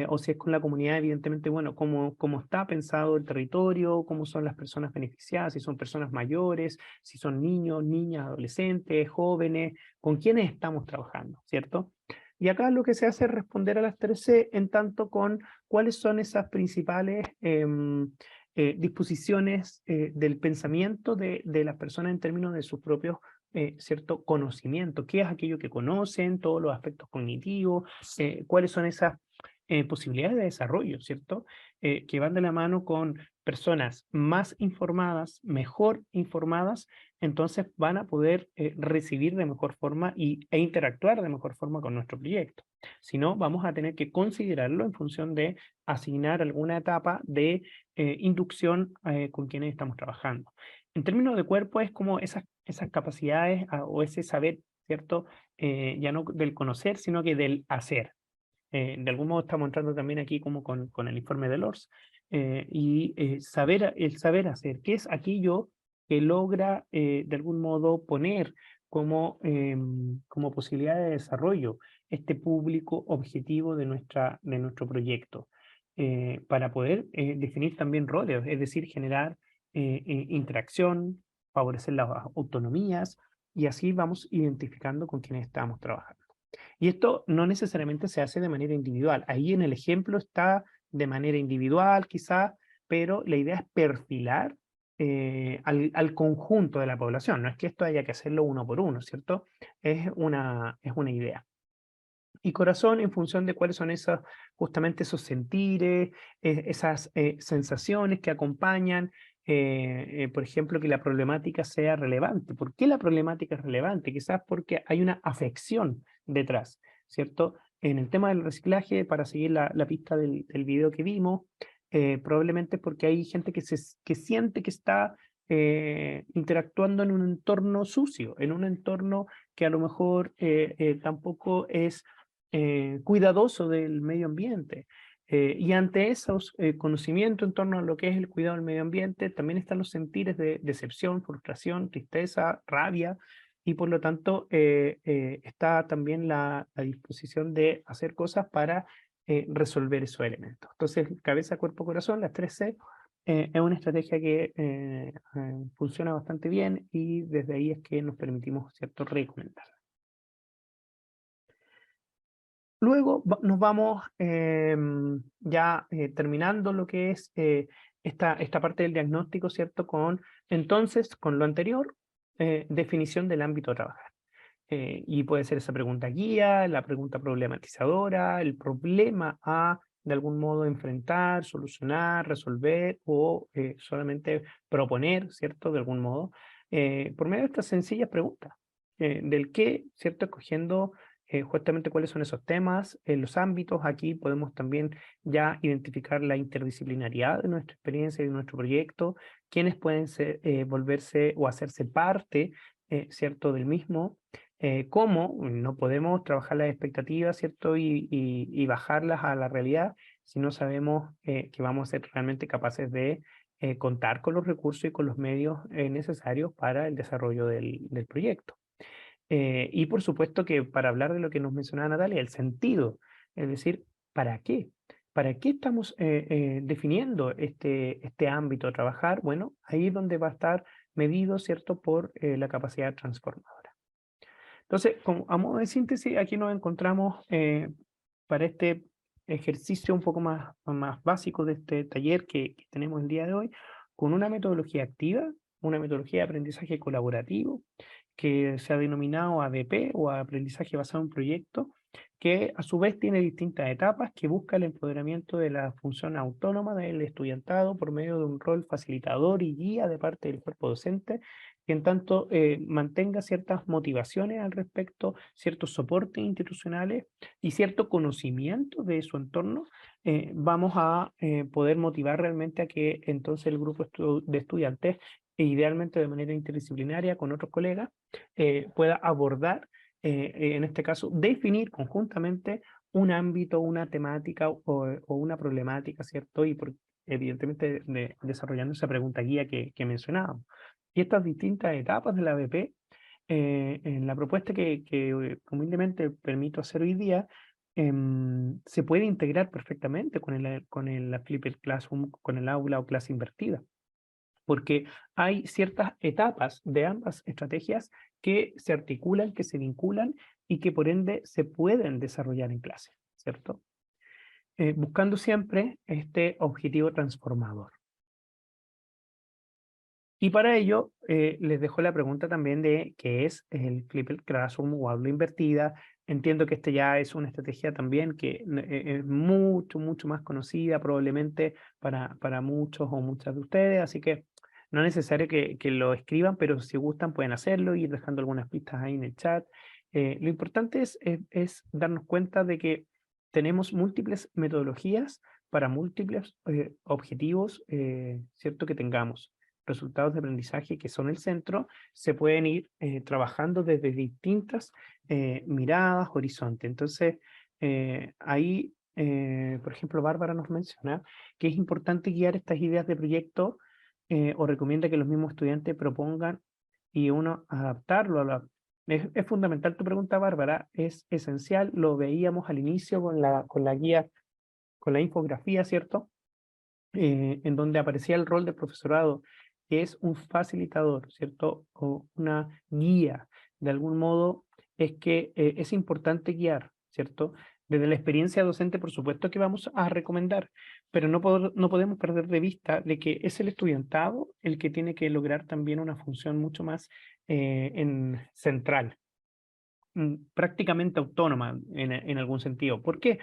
o si es con la comunidad, evidentemente, bueno, cómo está pensado el territorio, cómo son las personas beneficiadas, si son personas mayores, si son niños, niñas, adolescentes, jóvenes, con quiénes estamos trabajando, ¿cierto? Y acá lo que se hace es responder a las 3C en tanto con cuáles son esas principales disposiciones del pensamiento de las personas en términos de sus propios cierto conocimiento, qué es aquello que conocen, todos los aspectos cognitivos, cuáles son esas posibilidades de desarrollo, ¿cierto? Que van de la mano con personas más informadas, mejor informadas, entonces van a poder recibir de mejor forma e interactuar de mejor forma con nuestro proyecto. Si no, vamos a tener que considerarlo en función de asignar alguna etapa de inducción con quienes estamos trabajando. En términos de cuerpo es como esas capacidades o ese saber, ¿cierto? Ya no del conocer, sino que del hacer. De algún modo estamos entrando también aquí como con el informe de Lors, el saber hacer, ¿qué es aquello que logra de algún modo poner como posibilidad de desarrollo este público objetivo de nuestro proyecto, para poder definir también roles, es decir, generar interacción, favorecer las autonomías, y así vamos identificando con quienes estamos trabajando. Y esto no necesariamente se hace de manera individual. Ahí en el ejemplo está de manera individual quizás, pero la idea es perfilar al conjunto de la población. No es que esto haya que hacerlo uno por uno, ¿cierto? Es una idea. Y corazón en función de cuáles son justamente esos sentires, esas sensaciones que acompañan, por ejemplo, que la problemática sea relevante. ¿Por qué la problemática es relevante? Quizás porque hay una afección detrás, ¿cierto? En el tema del reciclaje, para seguir la pista del video que vimos, probablemente porque hay gente que siente que está interactuando en un entorno sucio, en un entorno que a lo mejor tampoco es cuidadoso del medio ambiente. Y ante esos conocimientos en torno a lo que es el cuidado del medio ambiente, también están los sentires de decepción, frustración, tristeza, rabia, y por lo tanto está también la disposición de hacer cosas para resolver esos elementos. Entonces, cabeza, cuerpo, corazón, las 3C, es una estrategia que funciona bastante bien, y desde ahí es que nos permitimos, ¿cierto?, recomendar. Luego nos vamos ya terminando lo que es esta parte del diagnóstico, ¿cierto? Entonces, con lo anterior, definición del ámbito a trabajar. Y puede ser esa pregunta guía, la pregunta problematizadora, el problema a, de algún modo, enfrentar, solucionar, resolver, o solamente proponer, ¿cierto? De algún modo, por medio de estas sencillas preguntas, del qué, ¿cierto? Escogiendo justamente cuáles son esos temas, los ámbitos. Aquí podemos también ya identificar la interdisciplinariedad de nuestra experiencia y de nuestro proyecto, quiénes pueden volverse o hacerse parte, ¿cierto?, del mismo, cómo no podemos trabajar las expectativas, ¿cierto?, y bajarlas a la realidad si no sabemos que vamos a ser realmente capaces de contar con los recursos y con los medios necesarios para el desarrollo del proyecto. Y por supuesto que para hablar de lo que nos mencionaba Natalia, el sentido, es decir, ¿para qué? ¿Para qué estamos definiendo este ámbito a trabajar? Bueno, ahí es donde va a estar medido, ¿cierto?, por la capacidad transformadora. Entonces, a modo de síntesis, aquí nos encontramos para este ejercicio un poco más básico de este taller que tenemos el día de hoy, con una metodología activa, una metodología de aprendizaje colaborativo, que se ha denominado ABP, o aprendizaje basado en proyecto, que a su vez tiene distintas etapas, que busca el empoderamiento de la función autónoma del estudiantado por medio de un rol facilitador y guía de parte del cuerpo docente, que en tanto mantenga ciertas motivaciones al respecto, ciertos soportes institucionales y cierto conocimiento de su entorno. Vamos a poder motivar realmente a que entonces el grupo de estudiantes, idealmente de manera interdisciplinaria con otros colegas, pueda abordar, en este caso, definir conjuntamente un ámbito, una temática o una problemática, ¿cierto? Y evidentemente desarrollando esa pregunta guía que mencionábamos. Y estas distintas etapas de la ABP, en la propuesta que humildemente permito hacer hoy día, se puede integrar perfectamente con la Flipped Classroom, con el aula o clase invertida, porque hay ciertas etapas de ambas estrategias que se articulan, que se vinculan y que por ende se pueden desarrollar en clase, ¿cierto? Buscando siempre este objetivo transformador. Y para ello les dejo la pregunta también de qué es el Flipped Classroom o aula invertida. Entiendo que ya es una estrategia también que es mucho más conocida probablemente para muchos o muchas de ustedes, así que no es necesario que lo escriban, pero si gustan pueden hacerlo y ir dejando algunas pistas ahí en el chat. Lo importante es darnos cuenta de que tenemos múltiples metodologías para múltiples objetivos, ¿cierto?, que tengamos. Resultados de aprendizaje que son el centro, se pueden ir trabajando desde distintas miradas, horizontes. Entonces, ahí, por ejemplo, Bárbara nos menciona que es importante guiar estas ideas de proyecto, o recomienda que los mismos estudiantes propongan y uno adaptarlo Es fundamental tu pregunta, Bárbara, es esencial, lo veíamos al inicio con la guía, con la infografía, ¿cierto? En donde aparecía el rol del profesorado, que es un facilitador, ¿cierto? O una guía. De algún modo, es que es importante guiar, ¿cierto? Desde la experiencia docente, por supuesto que vamos a recomendar, pero no podemos perder de vista de que es el estudiantado el que tiene que lograr también una función mucho más central, prácticamente autónoma en algún sentido. ¿Por qué?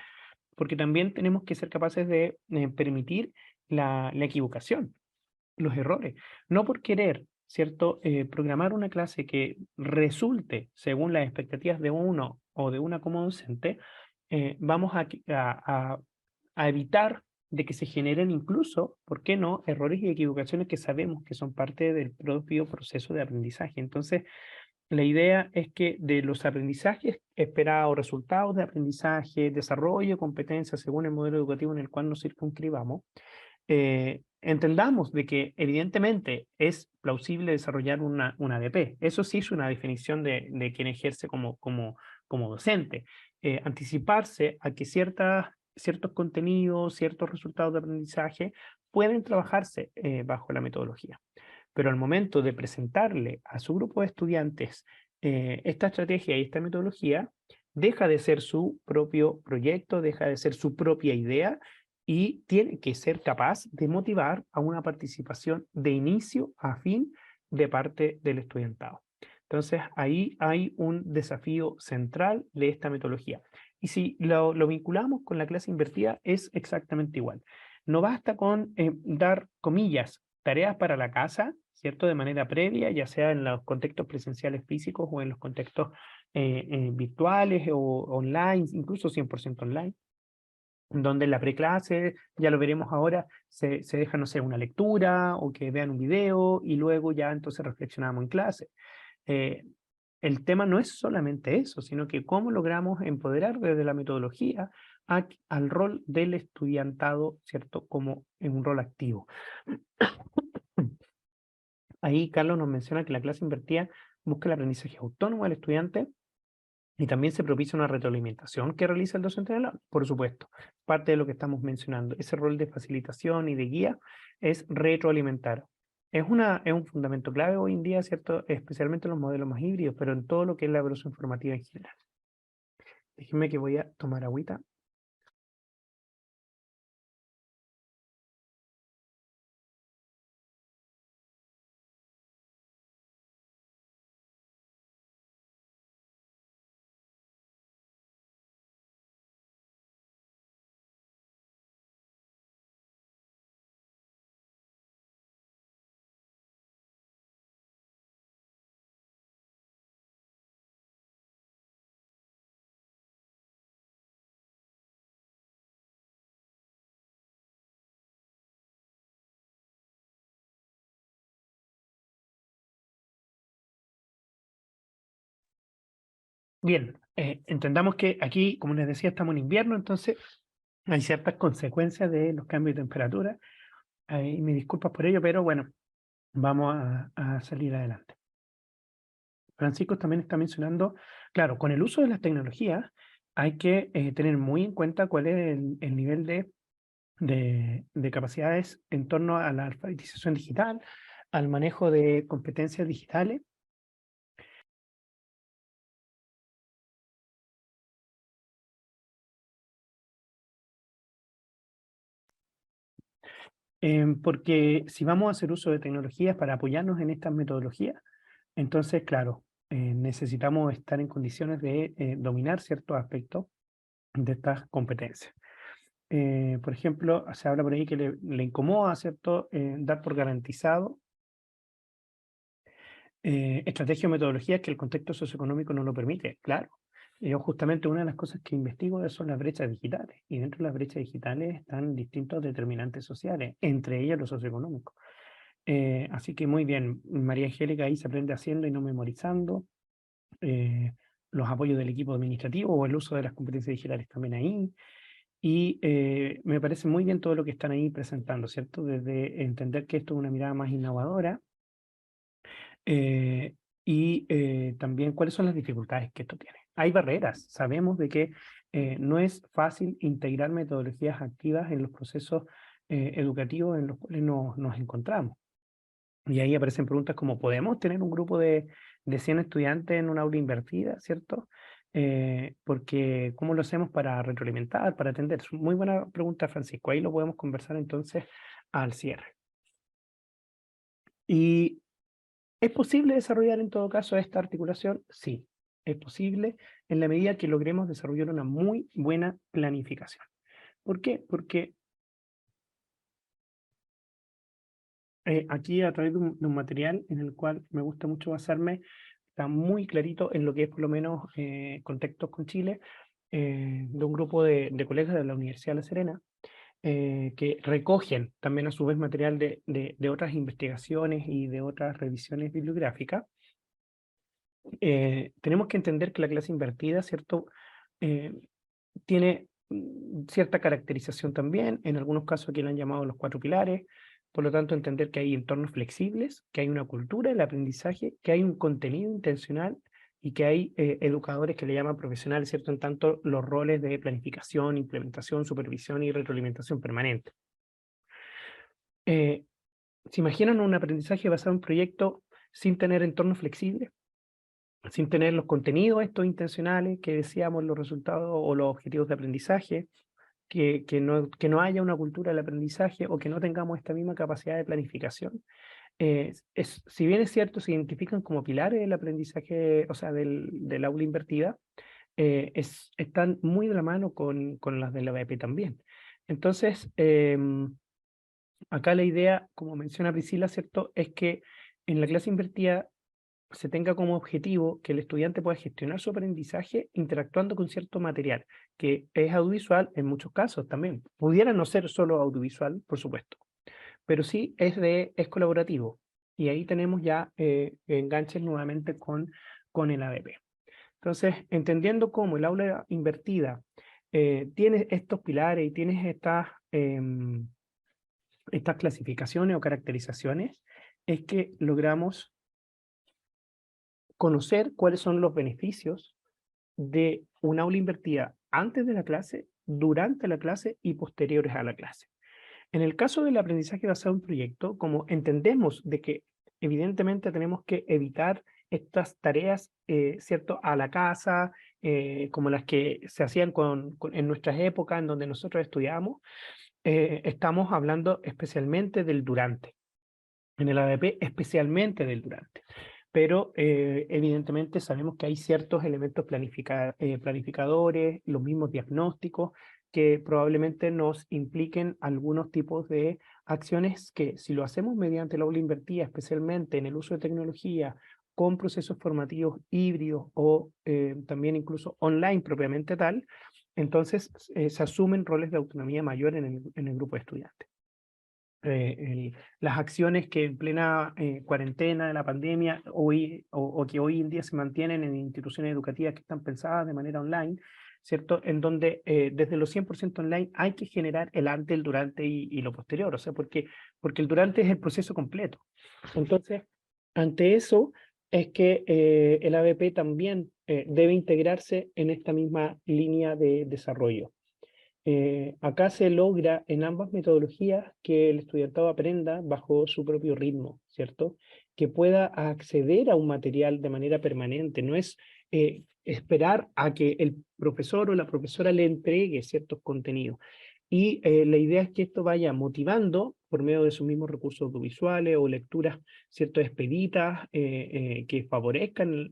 Porque también tenemos que ser capaces de permitir la equivocación, los errores. No por querer, ¿cierto? Programar una clase que resulte según las expectativas de uno o de una como docente, vamos a evitar de que se generen incluso, ¿por qué no?, errores y equivocaciones que sabemos que son parte del propio proceso de aprendizaje. Entonces, la idea es que de los aprendizajes esperados, resultados de aprendizaje, desarrollo, competencias según el modelo educativo en el cual nos circunscribamos, entendamos de que evidentemente es plausible desarrollar una ADP. Eso sí es una definición de quien ejerce como docente. Anticiparse a que ciertos contenidos, ciertos resultados de aprendizaje pueden trabajarse bajo la metodología. Pero al momento de presentarle a su grupo de estudiantes esta estrategia y esta metodología, deja de ser su propio proyecto, deja de ser su propia idea y tiene que ser capaz de motivar a una participación de inicio a fin de parte del estudiantado. Entonces, ahí hay un desafío central de esta metodología. Y si lo vinculamos con la clase invertida, es exactamente igual. No basta con dar, comillas, tareas para la casa, ¿cierto? De manera previa, ya sea en los contextos presenciales físicos o en los contextos virtuales o online, incluso 100% online, donde en la preclase, ya lo veremos ahora, se deja, no sé, una lectura o que vean un video y luego ya entonces reflexionamos en clase. El tema no es solamente eso, sino que cómo logramos empoderar desde la metodología al rol del estudiantado, ¿cierto? Como en un rol activo. Ahí Carlos nos menciona que la clase invertida busca el aprendizaje autónomo del estudiante y también se propicia una retroalimentación que realiza el docente del aula. Por supuesto, parte de lo que estamos mencionando. Ese rol de facilitación y de guía es retroalimentar. Es un fundamento clave hoy en día, ¿cierto? Especialmente en los modelos más híbridos, pero en todo lo que es la evaluación formativa en general. Déjenme que voy a tomar agüita. Bien, entendamos que aquí, como les decía, estamos en invierno, entonces hay ciertas consecuencias de los cambios de temperatura. Y me disculpas por ello, pero bueno, vamos a salir adelante. Francisco también está mencionando, claro, con el uso de las tecnologías hay que tener muy en cuenta cuál es el nivel de capacidades en torno a la alfabetización digital, al manejo de competencias digitales. Porque si vamos a hacer uso de tecnologías para apoyarnos en estas metodologías, entonces, claro, necesitamos estar en condiciones de dominar ciertos aspectos de estas competencias. Por ejemplo, se habla por ahí que le incomoda, ¿cierto?, dar por garantizado estrategias o metodologías que el contexto socioeconómico no lo permite. Claro, yo justamente una de las cosas que investigo son las brechas digitales, y dentro de las brechas digitales están distintos determinantes sociales, entre ellas los socioeconómicos. Así que muy bien, María Angélica, ahí se aprende haciendo y no memorizando. Los apoyos del equipo administrativo o el uso de las competencias digitales también ahí. Y me parece muy bien todo lo que están ahí presentando, ¿cierto? Desde entender que esto es una mirada más innovadora y también cuáles son las dificultades que esto tiene. Hay barreras, sabemos de que no es fácil integrar metodologías activas en los procesos educativos en los cuales nos encontramos. Y ahí aparecen preguntas como, ¿podemos tener un grupo de 100 estudiantes en una aula invertida, cierto? Porque, ¿cómo lo hacemos para retroalimentar, para atender? Es muy buena pregunta, Francisco. Ahí lo podemos conversar entonces al cierre. ¿Y es posible desarrollar en todo caso esta articulación? Sí, es posible en la medida que logremos desarrollar una muy buena planificación. ¿Por qué? Porque aquí a través de un material en el cual me gusta mucho basarme, está muy clarito en lo que es por lo menos Contextos con Chile, de un grupo de colegas de la Universidad de La Serena, que recogen también a su vez material de otras investigaciones y de otras revisiones bibliográficas. Tenemos que entender que la clase invertida, ¿cierto? Tiene cierta caracterización también, en algunos casos aquí la han llamado los 4 pilares, por lo tanto entender que hay entornos flexibles, que hay una cultura del aprendizaje, que hay un contenido intencional y que hay educadores que le llaman profesionales, ¿cierto? En tanto los roles de planificación, implementación, supervisión y retroalimentación permanente. ¿Se imaginan un aprendizaje basado en proyecto sin tener entornos flexibles? Sin tener los contenidos estos intencionales que decíamos, los resultados o los objetivos de aprendizaje, que no haya una cultura del aprendizaje o que no tengamos esta misma capacidad de planificación. Si bien es cierto, se identifican como pilares del aprendizaje, o sea, del aula invertida, están muy de la mano con las de la ABP también. Entonces, acá la idea, como menciona Priscila, ¿cierto?, es que en la clase invertida se tenga como objetivo que el estudiante pueda gestionar su aprendizaje interactuando con cierto material, que es audiovisual en muchos casos también. Pudiera no ser solo audiovisual, por supuesto, pero sí es colaborativo. Y ahí tenemos ya enganches nuevamente con el ABP. Entonces, entendiendo cómo el aula invertida tiene estos pilares y tiene estas clasificaciones o caracterizaciones, es que logramos conocer cuáles son los beneficios de un aula invertida antes de la clase, durante la clase y posteriores a la clase. En el caso del aprendizaje basado en proyecto, como entendemos de que evidentemente tenemos que evitar estas tareas, ¿cierto?, a la casa, como las que se hacían en nuestras épocas en donde nosotros estudiábamos, estamos hablando especialmente del durante. En el ABP, especialmente del durante. Pero evidentemente sabemos que hay ciertos elementos planificadores, los mismos diagnósticos, que probablemente nos impliquen algunos tipos de acciones que si lo hacemos mediante la aula invertida, especialmente en el uso de tecnología, con procesos formativos híbridos o también incluso online propiamente tal, entonces se asumen roles de autonomía mayor en el grupo de estudiantes. Las acciones que en plena cuarentena de la pandemia o que hoy en día se mantienen en instituciones educativas que están pensadas de manera online, ¿cierto? En donde desde los 100% online hay que generar el antes, el durante y lo posterior, o sea, porque el durante es el proceso completo. Entonces, ante eso es que el ABP también debe integrarse en esta misma línea de desarrollo. Acá se logra en ambas metodologías que el estudiantado aprenda bajo su propio ritmo, ¿cierto? Que pueda acceder a un material de manera permanente, no es esperar a que el profesor o la profesora le entregue ciertos contenidos. Y la idea es que esto vaya motivando por medio de sus mismos recursos audiovisuales o lecturas, ¿cierto?, expeditas que favorezcan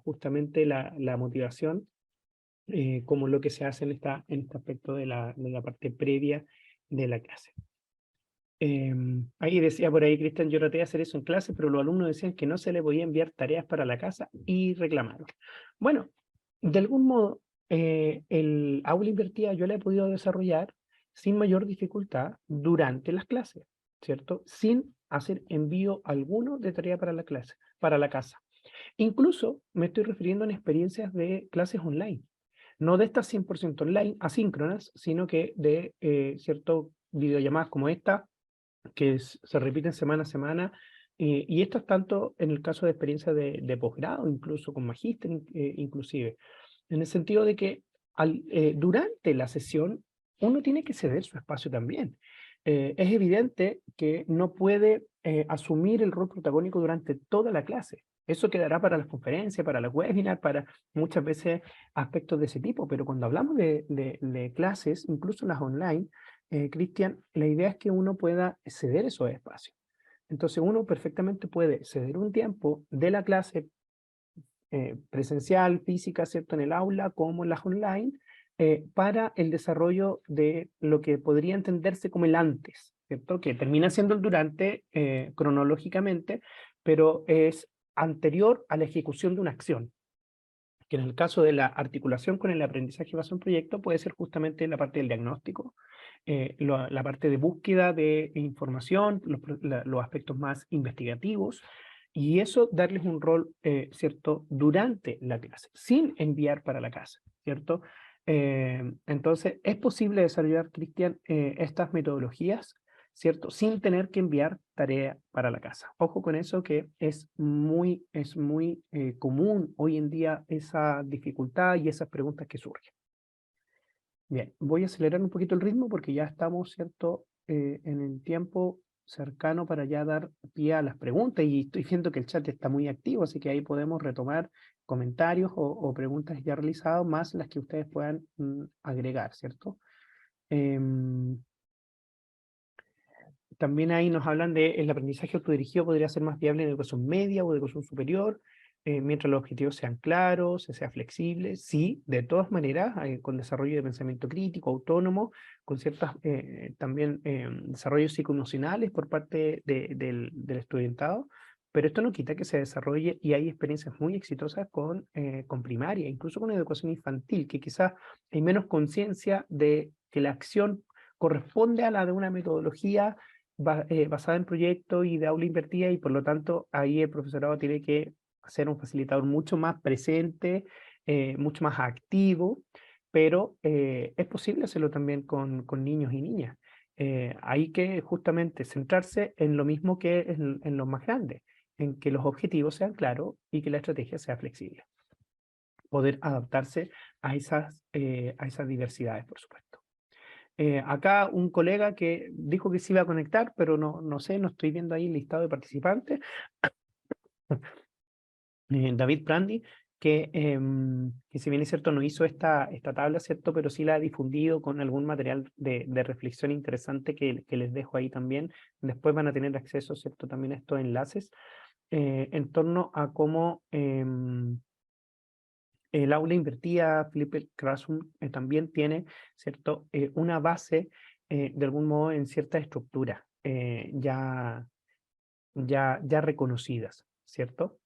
justamente la motivación, como lo que se hace en este aspecto de la parte previa de la clase. Ahí decía por ahí Cristian, yo traté de hacer eso en clase, pero los alumnos decían que no se les podía enviar tareas para la casa y reclamaron. Bueno, de algún modo, el aula invertida yo la he podido desarrollar sin mayor dificultad durante las clases, ¿cierto? Sin hacer envío alguno de tarea para la clase, para la casa. Incluso me estoy refiriendo a experiencias de clases online. No de estas 100% online, asíncronas, sino que de ciertas videollamadas como esta, que se repiten semana a semana, Y esto es tanto en el caso de experiencia de posgrado, incluso con magíster, inclusive, en el sentido de que durante la sesión uno tiene que ceder su espacio también. Es evidente que no puede asumir el rol protagónico durante toda la clase. Eso quedará para las conferencias, para los webinars, para muchas veces aspectos de ese tipo, pero cuando hablamos de clases, incluso las online, Cristian, la idea es que uno pueda ceder esos espacios. Entonces uno perfectamente puede ceder un tiempo de la clase presencial, física, ¿cierto?, en el aula, como en las online, para el desarrollo de lo que podría entenderse como el antes, ¿cierto?, que termina siendo el durante cronológicamente, pero es anterior a la ejecución de una acción, que en el caso de la articulación con el aprendizaje basado en proyecto puede ser justamente la parte del diagnóstico, la parte de búsqueda de información, los aspectos más investigativos, y eso darles un rol, ¿cierto?, durante la clase, sin enviar para la casa, ¿cierto? Entonces, es posible desarrollar, Cristian, estas metodologías, ¿cierto?, sin tener que enviar tarea para la casa. Ojo con eso, que es muy común hoy en día esa dificultad y esas preguntas que surgen. Bien, voy a acelerar un poquito el ritmo porque ya estamos, ¿cierto?, en el tiempo cercano para ya dar pie a las preguntas, y estoy viendo que el chat está muy activo, así que ahí podemos retomar comentarios o preguntas ya realizadas, más las que ustedes puedan agregar, ¿cierto? También ahí nos hablan de el aprendizaje autodirigido podría ser más viable en educación media o educación superior, mientras los objetivos sean claros, sea flexible. Sí, de todas maneras, con desarrollo de pensamiento crítico, autónomo, con ciertas también desarrollos psicoemocionales por parte del estudiantado, pero esto no quita que se desarrolle, y hay experiencias muy exitosas con primaria, incluso con educación infantil, que quizás hay menos conciencia de que la acción corresponde a la de una metodología basada en proyectos y de aula invertida, y por lo tanto ahí el profesorado tiene que ser un facilitador mucho más presente, mucho más activo, pero es posible hacerlo también con niños y niñas. Hay que justamente centrarse en lo mismo que en los más grandes, en que los objetivos sean claros y que la estrategia sea flexible. Poder adaptarse a esas diversidades, por supuesto. Acá un colega que dijo que se iba a conectar, pero no sé, no estoy viendo ahí el listado de participantes. David Prandi, que si bien es cierto no hizo esta tabla, ¿cierto?, pero sí la ha difundido con algún material de reflexión interesante que les dejo ahí también. Después van a tener acceso, ¿cierto?, también a estos enlaces en torno a cómo el aula invertida, Flipped Classroom, también tiene, ¿cierto?, una base, de algún modo, en ciertas estructuras ya reconocidas, ¿cierto?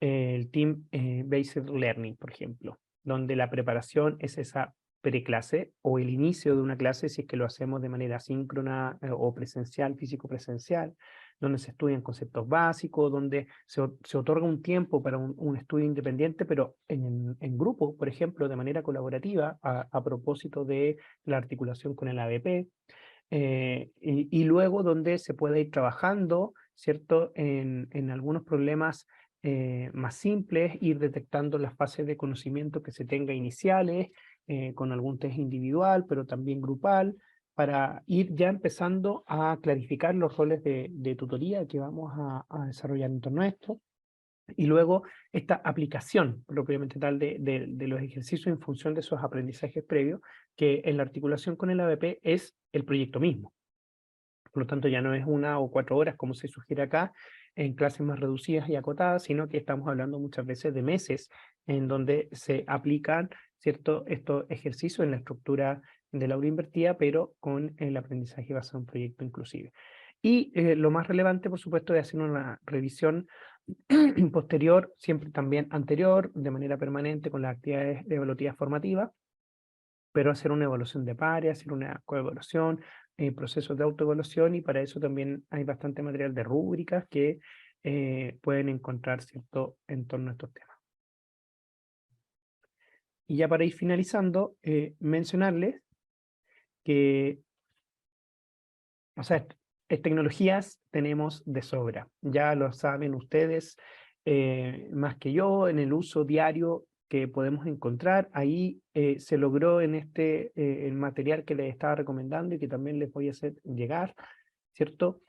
El Team Based Learning, por ejemplo, donde la preparación es esa preclase o el inicio de una clase, si es que lo hacemos de manera síncrona o presencial, físico-presencial, donde se estudian conceptos básicos, donde se otorga un tiempo para un estudio independiente, pero en grupo, por ejemplo, de manera colaborativa, a propósito de la articulación con el ABP, y luego donde se puede ir trabajando, ¿cierto?, en algunos problemas más simples, ir detectando las fases de conocimiento que se tenga iniciales, con algún test individual, pero también grupal, para ir ya empezando a clarificar los roles de tutoría que vamos a desarrollar en torno a esto. Y luego esta aplicación propiamente tal de los ejercicios en función de esos aprendizajes previos, que en la articulación con el ABP es el proyecto mismo. Por lo tanto, ya no es 1 o 4 horas, como se sugiere acá, en clases más reducidas y acotadas, sino que estamos hablando muchas veces de meses en donde se aplican, ¿cierto?, estos ejercicios en la estructura del aula invertida, pero con el aprendizaje basado en proyecto inclusive. Y lo más relevante, por supuesto, es hacer una revisión posterior, siempre también anterior, de manera permanente con las actividades evaluativas formativas, pero hacer una evaluación de pares, hacer una coevaluación, procesos de autoevaluación, y para eso también hay bastante material de rúbricas que pueden encontrar, ¿cierto?, en torno a estos temas. Y ya para ir finalizando, mencionarles que, o sea, tecnologías tenemos de sobra, ya lo saben ustedes más que yo, en el uso diario que podemos encontrar. Ahí se logró en el material que les estaba recomendando y que también les voy a hacer llegar, ¿cierto?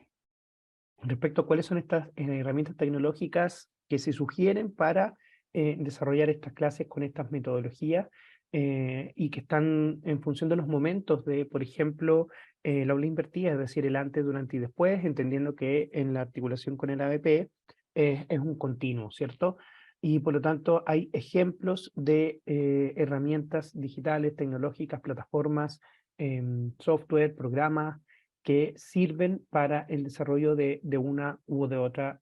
Respecto a cuáles son estas herramientas tecnológicas que se sugieren para desarrollar estas clases con estas metodologías y que están en función de los momentos de, por ejemplo, la aula invertida, es decir, el antes, durante y después, entendiendo que en la articulación con el ABP es un continuo, ¿cierto? Y por lo tanto hay ejemplos de herramientas digitales, tecnológicas, plataformas, software, programas, que sirven para el desarrollo de una u de otra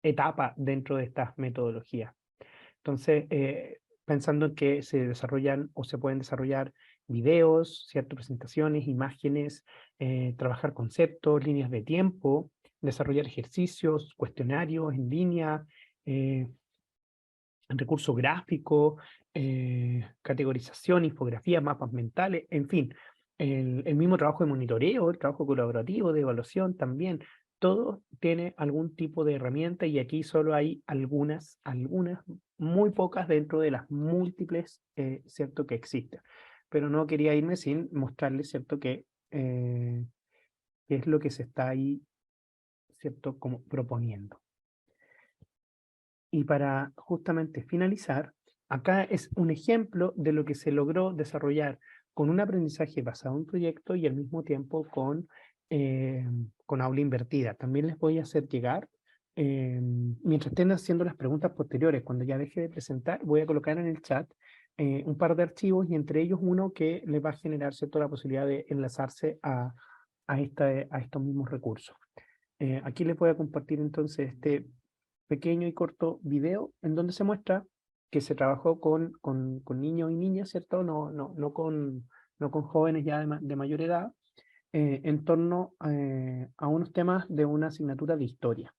etapa dentro de estas metodologías. Entonces, pensando en que se desarrollan o se pueden desarrollar videos, ciertas presentaciones, imágenes, trabajar conceptos, líneas de tiempo, desarrollar ejercicios, cuestionarios en línea, recursos gráficos, categorización, infografías, mapas mentales, en fin, el mismo trabajo de monitoreo, el trabajo colaborativo, de evaluación también, todo tiene algún tipo de herramienta y aquí solo hay algunas, muy pocas dentro de las múltiples, ¿cierto?, que existen. Pero no quería irme sin mostrarles, ¿cierto?, que es lo que se está ahí, ¿cierto?, como proponiendo. Y para justamente finalizar, acá es un ejemplo de lo que se logró desarrollar con un aprendizaje basado en proyecto y al mismo tiempo con aula invertida. También les voy a hacer llegar, mientras estén haciendo las preguntas posteriores, cuando ya deje de presentar, voy a colocar en el chat un par de archivos y entre ellos uno que les va a generar, ¿cierto?, la posibilidad de enlazarse a estos mismos recursos. Aquí les voy a compartir entonces este pequeño y corto video en donde se muestra que se trabajó con niños y niñas, ¿cierto? No con jóvenes ya de mayor edad, en torno a unos temas de una asignatura de historia.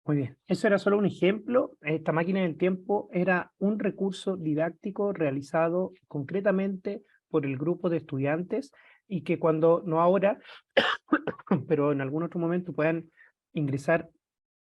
Muy bien, eso era solo un ejemplo. Esta máquina del tiempo era un recurso didáctico realizado concretamente por el grupo de estudiantes y que cuando, no ahora, pero en algún otro momento puedan ingresar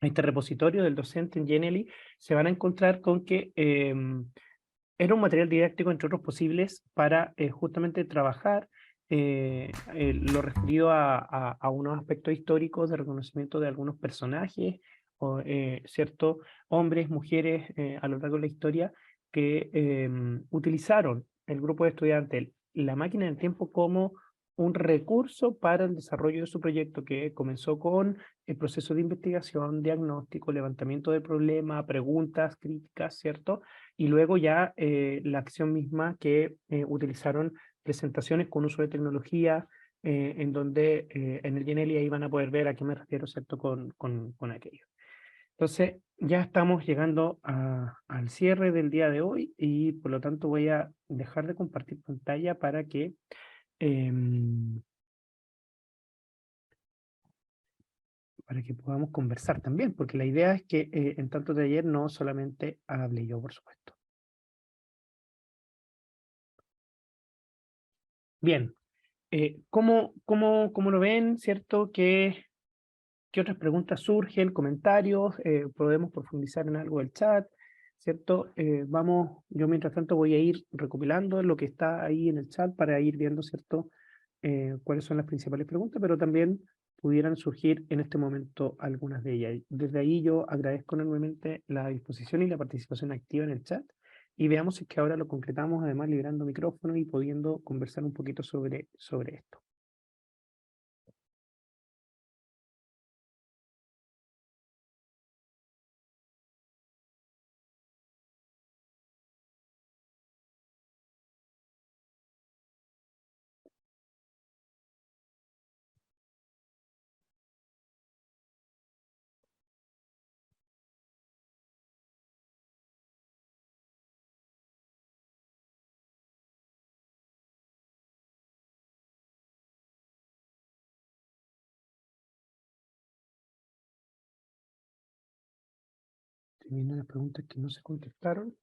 a este repositorio del docente en Genially, se van a encontrar con que era un material didáctico, entre otros posibles, para justamente trabajar lo referido a unos aspectos históricos de reconocimiento de algunos personajes, o, ¿cierto?, hombres, mujeres a lo largo de la historia que utilizaron el grupo de estudiantes la máquina del tiempo como un recurso para el desarrollo de su proyecto que comenzó con el proceso de investigación, diagnóstico, levantamiento de problema, preguntas, críticas, ¿cierto? Y luego ya la acción misma que utilizaron presentaciones con uso de tecnología, en donde en el Genially ahí van a poder ver a qué me refiero, ¿cierto?, con aquello. Entonces, ya estamos llegando al cierre del día de hoy y por lo tanto voy a dejar de compartir pantalla para que podamos conversar también, porque la idea es que en tanto taller no solamente hable yo, por supuesto. Bien, ¿Cómo lo ven, cierto? ¿Qué otras preguntas surgen, comentarios? Podemos profundizar en algo del chat, ¿cierto? Yo mientras tanto voy a ir recopilando lo que está ahí en el chat para ir viendo, ¿cierto? Cuáles son las principales preguntas, pero también pudieran surgir en este momento algunas de ellas. Desde ahí yo agradezco enormemente la disposición y la participación activa en el chat, y veamos si es que ahora lo concretamos, además liberando micrófono y pudiendo conversar un poquito sobre esto. Terminan las preguntas que no se contestaron.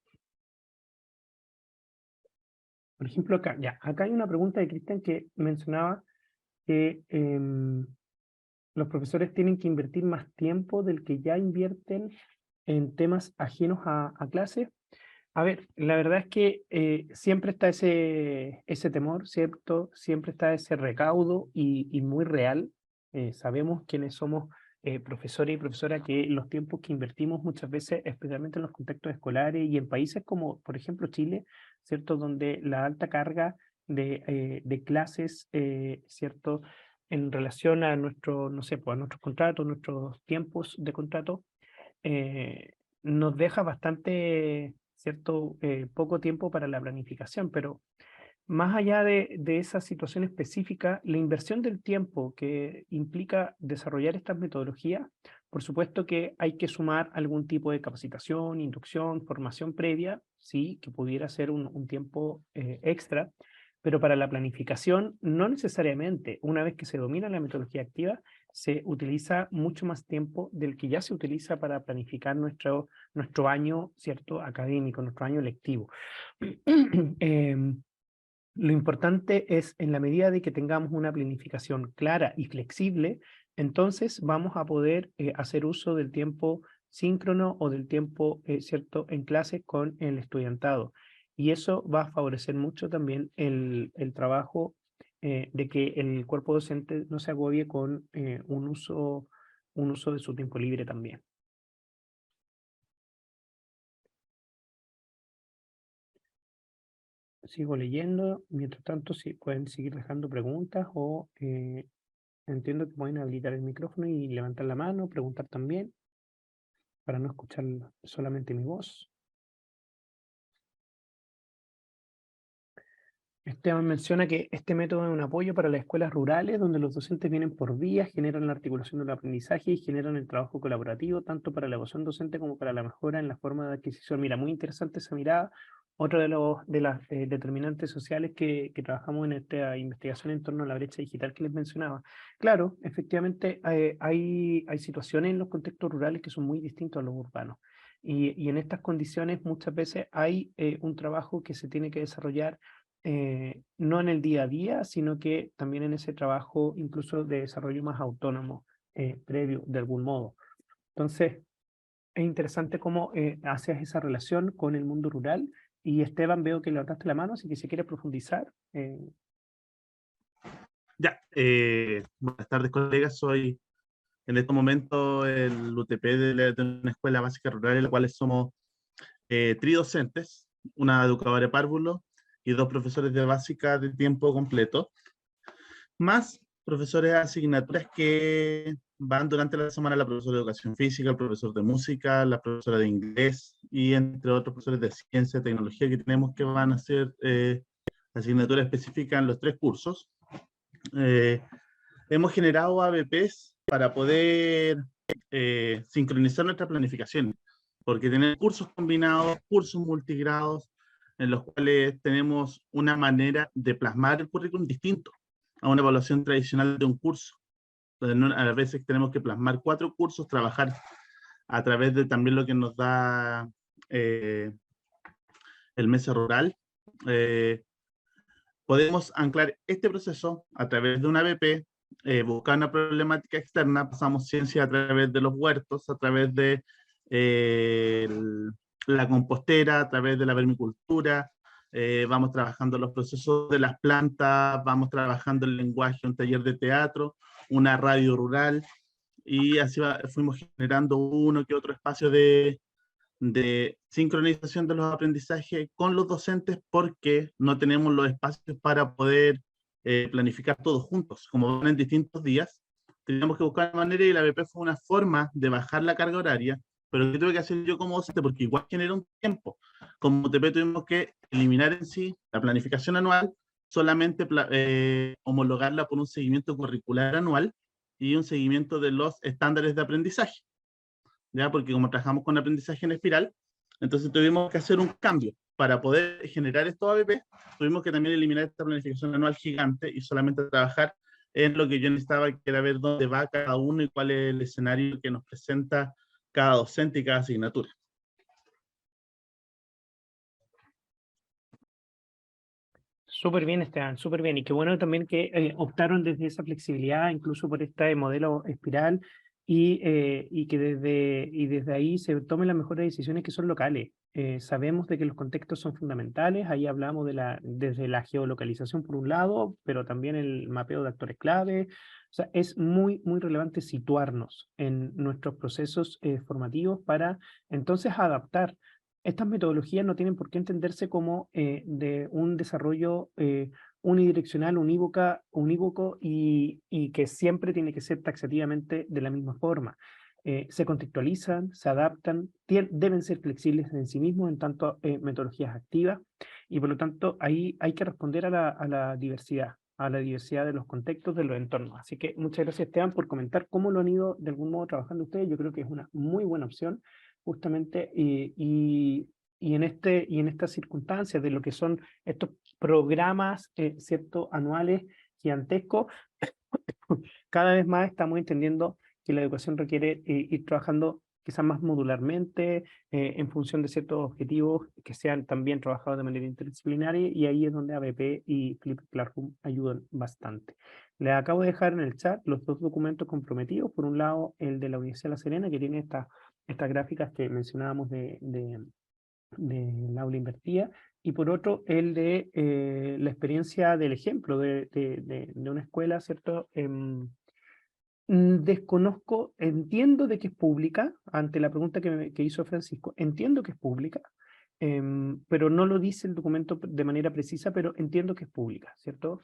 Por ejemplo, acá hay una pregunta de Cristian que mencionaba que los profesores tienen que invertir más tiempo del que ya invierten en temas ajenos a clase. A ver, la verdad es que siempre está ese temor, ¿cierto? Siempre está ese recaudo y muy real. Sabemos quienes somos profesores y profesoras que los tiempos que invertimos muchas veces, especialmente en los contextos escolares y en países como, por ejemplo, Chile, ¿cierto? Donde la alta carga de clases, ¿cierto? En relación a no sé, pues a nuestros contratos, nuestros tiempos de contrato, nos deja bastante, ¿cierto? Poco tiempo para la planificación, pero más allá de esa situación específica, la inversión del tiempo que implica desarrollar estas metodologías, por supuesto que hay que sumar algún tipo de capacitación, inducción, formación previa, sí, que pudiera ser un tiempo extra, pero para la planificación no necesariamente. Una vez que se domina la metodología activa, se utiliza mucho más tiempo del que ya se utiliza para planificar nuestro año, ¿cierto? Académico, nuestro año lectivo. Lo importante es, en la medida de que tengamos una planificación clara y flexible, entonces vamos a poder hacer uso del tiempo síncrono o del tiempo, ¿cierto?, en clase con el estudiantado. Y eso va a favorecer mucho también el trabajo de que el cuerpo docente no se agobie con un uso de su tiempo libre también. Sigo leyendo, mientras tanto si pueden seguir dejando preguntas o entiendo que pueden habilitar el micrófono y levantar la mano, preguntar también, para no escuchar solamente mi voz. Esteban menciona que este método es un apoyo para las escuelas rurales, donde los docentes vienen por días, generan la articulación del aprendizaje y generan el trabajo colaborativo, tanto para la evaluación docente como para la mejora en la forma de adquisición. Mira, muy interesante esa mirada. Otra de las determinantes sociales que trabajamos en esta investigación en torno a la brecha digital que les mencionaba. Claro, efectivamente hay situaciones en los contextos rurales que son muy distintos a los urbanos. Y en estas condiciones muchas veces hay un trabajo que se tiene que desarrollar no en el día a día, sino que también en ese trabajo incluso de desarrollo más autónomo, previo, de algún modo. Entonces, es interesante cómo haces esa relación con el mundo rural. Y Esteban, veo que levantaste la mano, así que si quieres profundizar. Buenas tardes, colegas. Soy en este momento el UTP de una escuela básica rural, en la cual somos tridocentes, una educadora de párvulo y 2 profesores de básica de tiempo completo, más profesores de asignaturas que van durante la semana, la profesora de educación física, el profesor de música, la profesora de inglés y entre otros profesores de ciencia y tecnología que tenemos, que van a hacer asignaturas específicas en los 3 cursos. Hemos generado ABPs para poder sincronizar nuestra planificación, porque tener cursos combinados, cursos multigrados, en los cuales tenemos una manera de plasmar el currículum distinto a una evaluación tradicional de un curso. Entonces, a veces tenemos que plasmar 4 cursos, trabajar a través de también lo que nos da el MESE rural, podemos anclar este proceso a través de una ABP, buscar una problemática externa, pasamos ciencia a través de los huertos, a través de la compostera, a través de la vermicultura, vamos trabajando los procesos de las plantas, vamos trabajando el lenguaje, un taller de teatro, una radio rural, y así fuimos generando uno que otro espacio de sincronización de los aprendizajes con los docentes, porque no tenemos los espacios para poder planificar todos juntos. Como van en distintos días, teníamos que buscar una manera, y la ABP fue una forma de bajar la carga horaria, pero ¿qué tuve que hacer yo como docente? Porque igual genera un tiempo. Como UTP tuvimos que eliminar en sí la planificación anual, solamente homologarla por un seguimiento curricular anual y un seguimiento de los estándares de aprendizaje. ¿Ya? Porque como trabajamos con aprendizaje en espiral, entonces tuvimos que hacer un cambio. Para poder generar estos ABP, tuvimos que también eliminar esta planificación anual gigante y solamente trabajar en lo que yo necesitaba, que era ver dónde va cada uno y cuál es el escenario que nos presenta cada docente y cada asignatura. Súper bien, Esteban, súper bien. Y qué bueno también que optaron desde esa flexibilidad, incluso por este modelo espiral, y que desde ahí se tomen las mejores decisiones que son locales. Sabemos de que los contextos son fundamentales, ahí hablamos desde la geolocalización por un lado, pero también el mapeo de actores clave. O sea, es muy, muy relevante situarnos en nuestros procesos formativos para entonces adaptar. Estas metodologías no tienen por qué entenderse como de un desarrollo unidireccional, unívoco y que siempre tiene que ser taxativamente de la misma forma. Se contextualizan, se adaptan, deben ser flexibles en sí mismos en tanto metodologías activas, y por lo tanto ahí hay que responder a la diversidad de los contextos, de los entornos. Así que muchas gracias, Esteban, por comentar cómo lo han ido de algún modo trabajando ustedes. Yo creo que es una muy buena opción, justamente, y en estas circunstancias de lo que son estos programas, ¿cierto?, anuales gigantescos, cada vez más estamos entendiendo que la educación requiere ir trabajando quizás más modularmente, en función de ciertos objetivos que sean también trabajados de manera interdisciplinaria, y ahí es donde ABP y Flipped Classroom ayudan bastante. Les acabo de dejar en el chat los dos documentos comprometidos. Por un lado, el de la Universidad de La Serena, que tiene estas gráficas que mencionábamos del aula invertida, y por otro, el de la experiencia del ejemplo de una escuela, ¿cierto? Desconozco, entiendo de que es pública, ante la pregunta que hizo Francisco, entiendo que es pública, pero no lo dice el documento de manera precisa, pero entiendo que es pública, ¿cierto?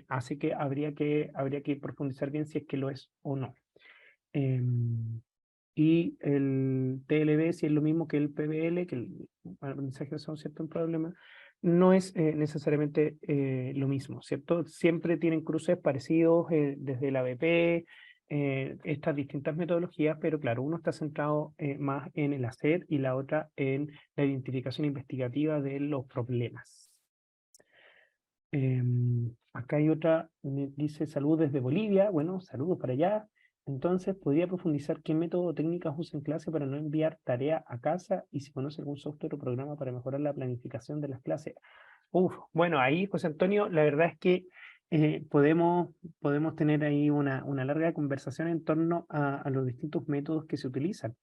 Así que habría que profundizar bien si es que lo es o no. Y el TLB, si es lo mismo que el PBL, que el aprendizaje son cierto un problema, no es necesariamente lo mismo, ¿cierto? Siempre tienen cruces parecidos desde la ABP, estas distintas metodologías, pero claro, uno está centrado más en el hacer y la otra en la identificación investigativa de los problemas. Acá hay otra, dice saludos desde Bolivia. Bueno, saludos para allá. Entonces, ¿podría profundizar qué método o técnicas usa en clase para no enviar tarea a casa, y si conoce algún software o programa para mejorar la planificación de las clases? Bueno, ahí, José Antonio, la verdad es que podemos tener ahí una larga conversación en torno a los distintos métodos que se utilizan.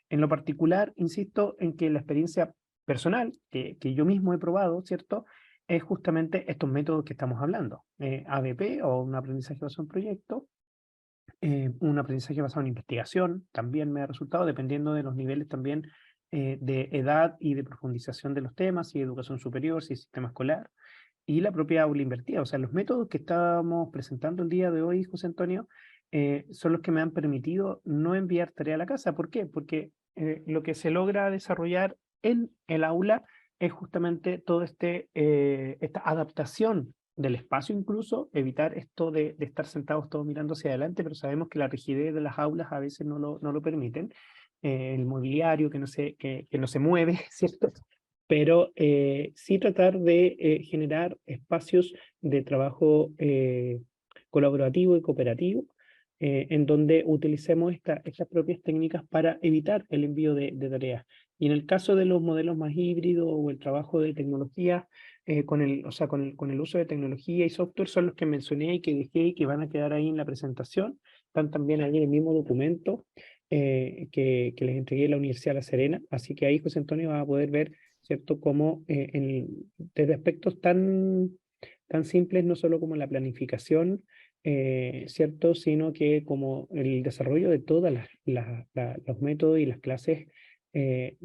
En lo particular, insisto en que la experiencia personal que yo mismo he probado, ¿cierto?, es justamente estos métodos que estamos hablando. ABP, o un aprendizaje basado en proyecto, un aprendizaje basado en investigación, también me ha resultado, dependiendo de los niveles también de edad y de profundización de los temas, si educación superior, si sistema escolar, y la propia aula invertida. O sea, los métodos que estábamos presentando el día de hoy, José Antonio, son los que me han permitido no enviar tarea a la casa. ¿Por qué? Porque lo que se logra desarrollar en el aula es justamente toda esta adaptación del espacio, incluso evitar esto de estar sentados todos mirando hacia adelante, pero sabemos que la rigidez de las aulas a veces no lo permiten, el mobiliario que no se mueve, ¿cierto? Pero sí tratar de generar espacios de trabajo colaborativo y cooperativo, en donde utilicemos estas propias técnicas para evitar el envío de tareas. Y en el caso de los modelos más híbridos o el trabajo de tecnología, con el uso de tecnología y software son los que mencioné y que dejé y que van a quedar ahí en la presentación. Están también ahí en el mismo documento que les entregué a la Universidad de La Serena. Así que ahí José Antonio va a poder ver, ¿cierto?, cómo desde aspectos tan simples, no solo como la planificación, ¿cierto?, sino que como el desarrollo de todos los métodos y las clases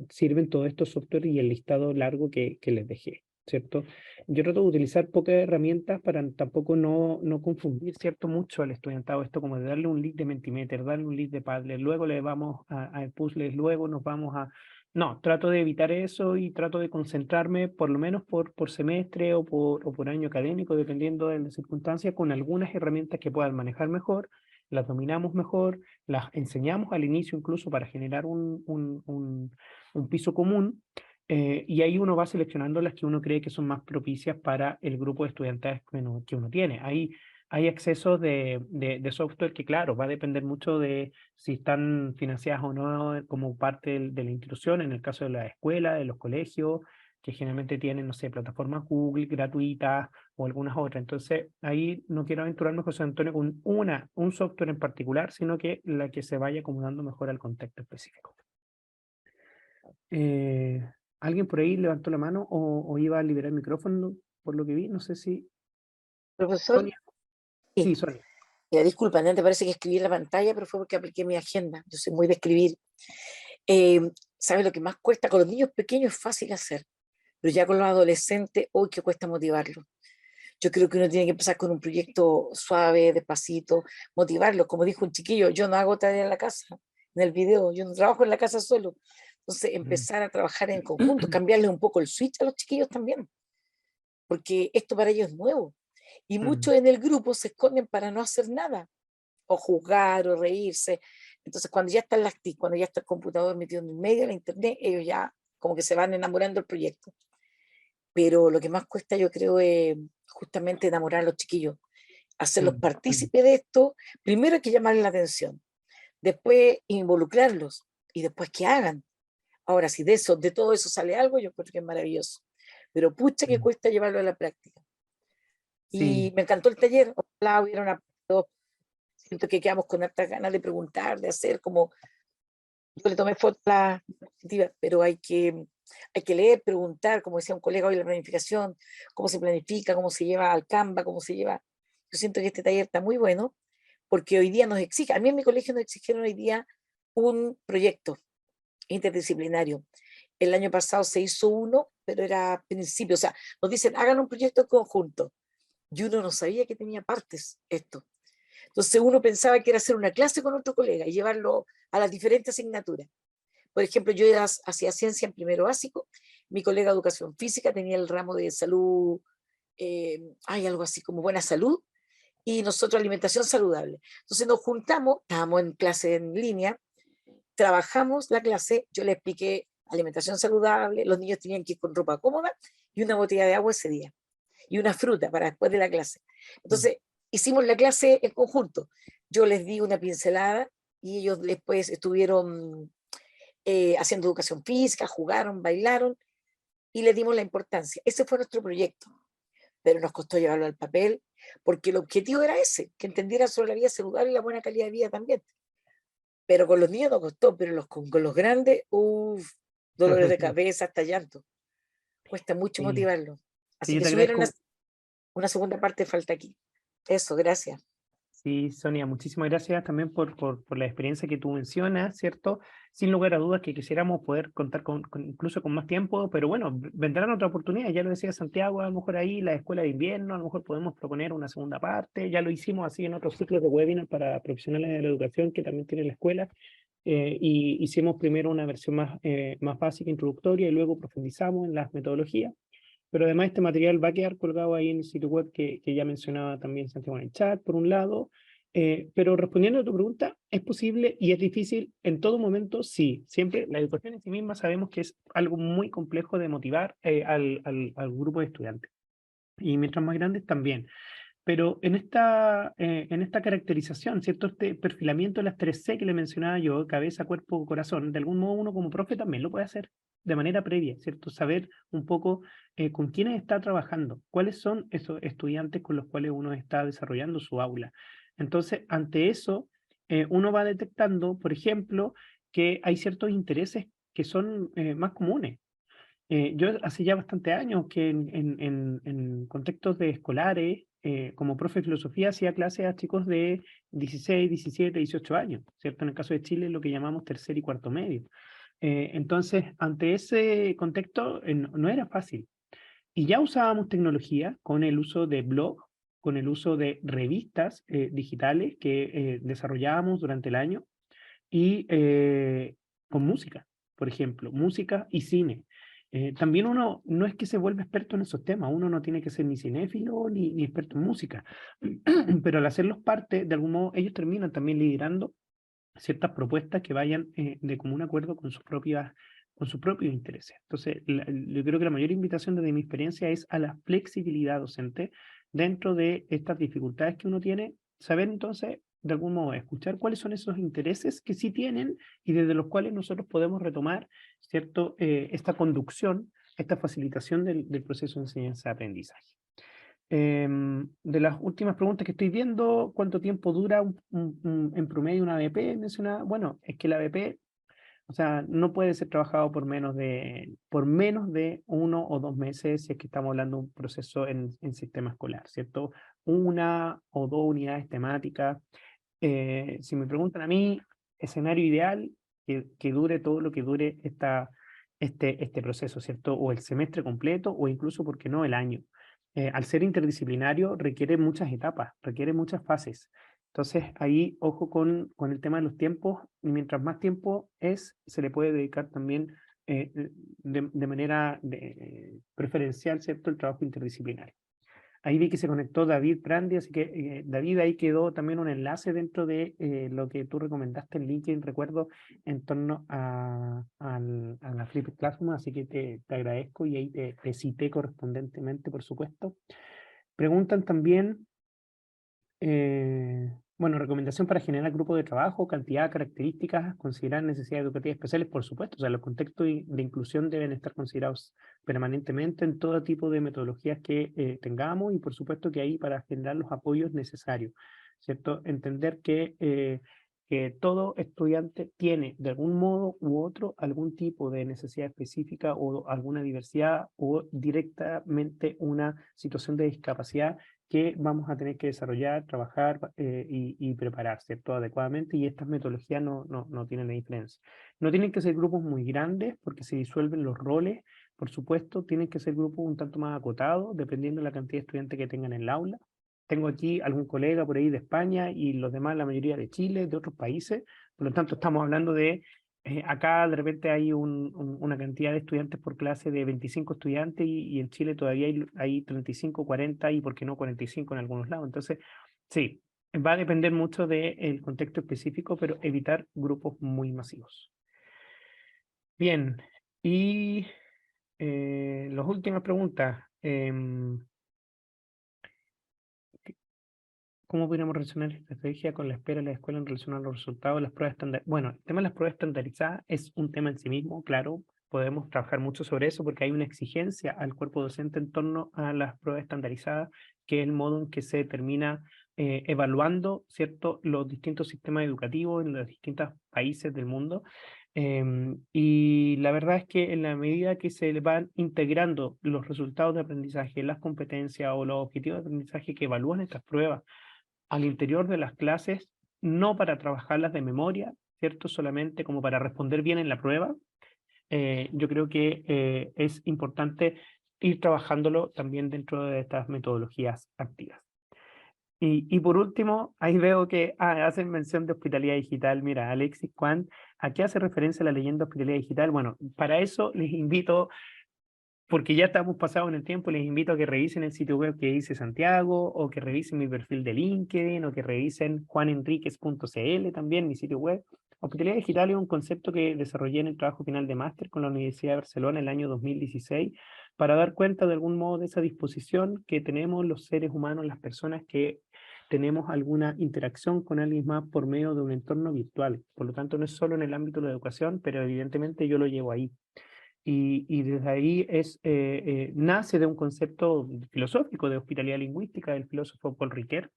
sirven todos estos software y el listado largo que les dejé, ¿cierto? Yo trato de utilizar pocas herramientas para tampoco no confundir, ¿cierto?, mucho al estudiantado, esto como de darle un link de Mentimeter, darle un link de Padlet, luego le vamos a puzzles, luego nos vamos a... No, trato de evitar eso y trato de concentrarme por lo menos por semestre o por año académico, dependiendo de las circunstancias, con algunas herramientas que puedan manejar mejor, las dominamos mejor, las enseñamos al inicio incluso para generar un piso común, y ahí uno va seleccionando las que uno cree que son más propicias para el grupo de estudiantes que uno tiene. Hay accesos de software que, claro, va a depender mucho de si están financiadas o no como parte de la institución, en el caso de la escuela, de los colegios, que generalmente tienen, no sé, plataformas Google gratuitas o algunas otras. Entonces, ahí no quiero aventurarme, José Antonio, con un software en particular, sino que la que se vaya acomodando mejor al contexto específico. ¿Alguien por ahí levantó la mano o iba a liberar el micrófono, por lo que vi? No sé si... Profesor, Sonia. sí. Sí, Sonia. Ya, disculpa, antes parece que escribí en la pantalla, pero fue porque apliqué mi agenda. Yo soy muy de escribir. ¿Sabes lo que más cuesta? Con los niños pequeños es fácil hacer, pero ya con los adolescentes, hoy que cuesta motivarlos. Yo creo que uno tiene que empezar con un proyecto suave, despacito, motivarlos. Como dijo un chiquillo, yo no hago tarea en la casa, en el video, yo no trabajo en la casa solo. Entonces, empezar a trabajar en conjunto, cambiarle un poco el switch a los chiquillos también, porque esto para ellos es nuevo. Y muchos en el grupo se esconden para no hacer nada, o jugar, o reírse. Entonces, cuando ya están las TIC, cuando ya está el computador metido en el medio, la internet, ellos ya como que se van enamorando del proyecto. Pero lo que más cuesta, yo creo, es justamente enamorar a los chiquillos, hacerlos partícipes de esto. Primero hay que llamarles la atención, después involucrarlos, y después que hagan. Ahora, si de todo eso sale algo, yo creo que es maravilloso. Pero pucha que cuesta llevarlo a la práctica. Sí. Y me encantó el taller, ojalá hubiera una... Siento que quedamos con hartas ganas de preguntar, de hacer, como yo le tomé fotos a la diapositiva, pero hay que leer, preguntar, como decía un colega hoy, la planificación, cómo se planifica, cómo se lleva al Canva, cómo se lleva. Yo siento que este taller está muy bueno, porque hoy día nos exige, a mí en mi colegio nos exigieron hoy día un proyecto interdisciplinario. El año pasado se hizo uno, pero era principio, o sea, nos dicen, hagan un proyecto en conjunto. Y uno no sabía que tenía partes esto. Entonces uno pensaba que era hacer una clase con otro colega y llevarlo a las diferentes asignaturas. Por ejemplo, yo hacía ciencia en primero básico, mi colega de educación física tenía el ramo de salud, hay algo así como buena salud, y nosotros alimentación saludable. Entonces nos juntamos, estábamos en clase en línea, trabajamos la clase, yo le expliqué alimentación saludable, los niños tenían que ir con ropa cómoda y una botella de agua ese día, y una fruta para después de la clase. Entonces, hicimos la clase en conjunto. Yo les di una pincelada y ellos después estuvieron haciendo educación física, jugaron, bailaron y les dimos la importancia. Ese fue nuestro proyecto, pero nos costó llevarlo al papel porque el objetivo era ese, que entendieran sobre la vida saludable y la buena calidad de vida también. Pero con los niños nos costó, pero con los grandes, dolores de cabeza, hasta llanto. Cuesta mucho motivarlo. Así Sí, que si hubiera una segunda parte, falta aquí. Eso, gracias. Sí, Sonia, muchísimas gracias también por la experiencia que tú mencionas, ¿cierto? Sin lugar a dudas que quisiéramos poder contar incluso con más tiempo, pero bueno, vendrán otras oportunidades, ya lo decía Santiago, a lo mejor ahí la escuela de invierno, a lo mejor podemos proponer una segunda parte, ya lo hicimos así en otros ciclos de webinar para profesionales de la educación que también tiene la escuela, y hicimos primero una versión más básica, introductoria, y luego profundizamos en las metodologías. Pero además este material va a quedar colgado ahí en el sitio web que ya mencionaba también Santiago en el chat, por un lado. Pero respondiendo a tu pregunta, ¿es posible y es difícil en todo momento? Sí, siempre la educación en sí misma sabemos que es algo muy complejo de motivar al grupo de estudiantes. Y mientras más grandes también. Pero en esta caracterización, ¿cierto? Este perfilamiento de las 3C que le mencionaba yo, cabeza, cuerpo, corazón, de algún modo uno como profe también lo puede hacer de manera previa, ¿cierto? Saber un poco con quiénes está trabajando, cuáles son esos estudiantes con los cuales uno está desarrollando su aula. Entonces, ante eso, uno va detectando, por ejemplo, que hay ciertos intereses que son más comunes. Yo hace ya bastante años que en contextos de escolares, como profe de filosofía, hacía clases a chicos de 16, 17, 18 años, ¿cierto? En el caso de Chile, lo que llamamos tercer y cuarto medio. Entonces, ante ese contexto, no era fácil. Y ya usábamos tecnología con el uso de blog, con el uso de revistas digitales que desarrollábamos durante el año, y con música, por ejemplo, música y cine. También uno no es que se vuelva experto en esos temas, uno no tiene que ser ni cinéfilo ni experto en música, pero al hacerlos parte, de algún modo, ellos terminan también liderando ciertas propuestas que vayan de común acuerdo con sus propios intereses. Entonces, yo creo que la mayor invitación desde mi experiencia es a la flexibilidad docente dentro de estas dificultades que uno tiene, saber entonces, de algún modo, escuchar cuáles son esos intereses que sí tienen y desde los cuales nosotros podemos retomar, ¿cierto? Esta conducción, esta facilitación del proceso de enseñanza-aprendizaje. De las últimas preguntas que estoy viendo, ¿cuánto tiempo dura en promedio una ABP? Mencionaba, bueno, es que la ABP, o sea, no puede ser trabajado por menos de 1 o 2 meses si es que estamos hablando de un proceso en sistema escolar, ¿cierto? 1 o 2 unidades temáticas. Si me preguntan a mí, escenario ideal, que dure todo lo que dure este proceso, ¿cierto? O el semestre completo, o incluso, ¿por qué no?, el año. Al ser interdisciplinario requiere muchas etapas, requiere muchas fases. Entonces ahí, ojo con el tema de los tiempos, y mientras más tiempo se le puede dedicar también de manera preferencial, ¿cierto?, el trabajo interdisciplinario. Ahí vi que se conectó David Prandi, así que David, ahí quedó también un enlace dentro de lo que tú recomendaste en LinkedIn, recuerdo, en torno a la Flipped Classroom, así que te agradezco y ahí te cité correspondentemente, por supuesto. Preguntan también, bueno, recomendación para generar grupo de trabajo, cantidad, características, considerar necesidades educativas especiales, por supuesto, o sea, los contextos de inclusión deben estar considerados permanentemente en todo tipo de metodologías que tengamos, y por supuesto que ahí para generar los apoyos necesarios, ¿cierto? Entender que todo estudiante tiene de algún modo u otro algún tipo de necesidad específica o alguna diversidad o directamente una situación de discapacidad que vamos a tener que desarrollar, trabajar y preparar, ¿cierto?, adecuadamente, y estas metodologías no tienen la diferencia. No tienen que ser grupos muy grandes porque se disuelven los roles, por supuesto, tienen que ser grupos un tanto más acotados, dependiendo de la cantidad de estudiantes que tengan en el aula. Tengo aquí algún colega por ahí de España y los demás, la mayoría de Chile, de otros países, por lo tanto estamos hablando de acá de repente hay una cantidad de estudiantes por clase de 25 estudiantes y en Chile todavía hay 35, 40 y por qué no 45 en algunos lados. Entonces, sí, va a depender mucho del contexto específico, pero evitar grupos muy masivos. Bien, y las últimas preguntas. ¿Cómo podríamos relacionar esta estrategia con la espera de la escuela en relación a los resultados de las pruebas estandarizadas? Bueno, el tema de las pruebas estandarizadas es un tema en sí mismo, claro, podemos trabajar mucho sobre eso porque hay una exigencia al cuerpo docente en torno a las pruebas estandarizadas, que es el modo en que se termina evaluando, ¿cierto?, los distintos sistemas educativos en los distintos países del mundo. Y la verdad es que en la medida que se van integrando los resultados de aprendizaje, las competencias o los objetivos de aprendizaje que evalúan estas pruebas al interior de las clases, no para trabajarlas de memoria, ¿cierto?, solamente como para responder bien en la prueba, yo creo que es importante ir trabajándolo también dentro de estas metodologías activas. Y por último, ahí veo que hacen mención de hospitalidad digital. Mira, Alexis Juan, ¿a qué hace referencia la leyenda hospitalidad digital? Bueno, para eso les invito, porque ya estamos pasados en el tiempo, les invito a que revisen el sitio web que dice Santiago, o que revisen mi perfil de LinkedIn, o que revisen juanenriquez.cl también, mi sitio web. Hospitalidad digital es un concepto que desarrollé en el trabajo final de máster con la Universidad de Barcelona en el año 2016, para dar cuenta de algún modo de esa disposición que tenemos los seres humanos, las personas que tenemos alguna interacción con alguien más por medio de un entorno virtual. Por lo tanto, no es solo en el ámbito de la educación, pero evidentemente yo lo llevo ahí. Y desde ahí nace de un concepto filosófico de hospitalidad lingüística del filósofo Paul Ricoeur,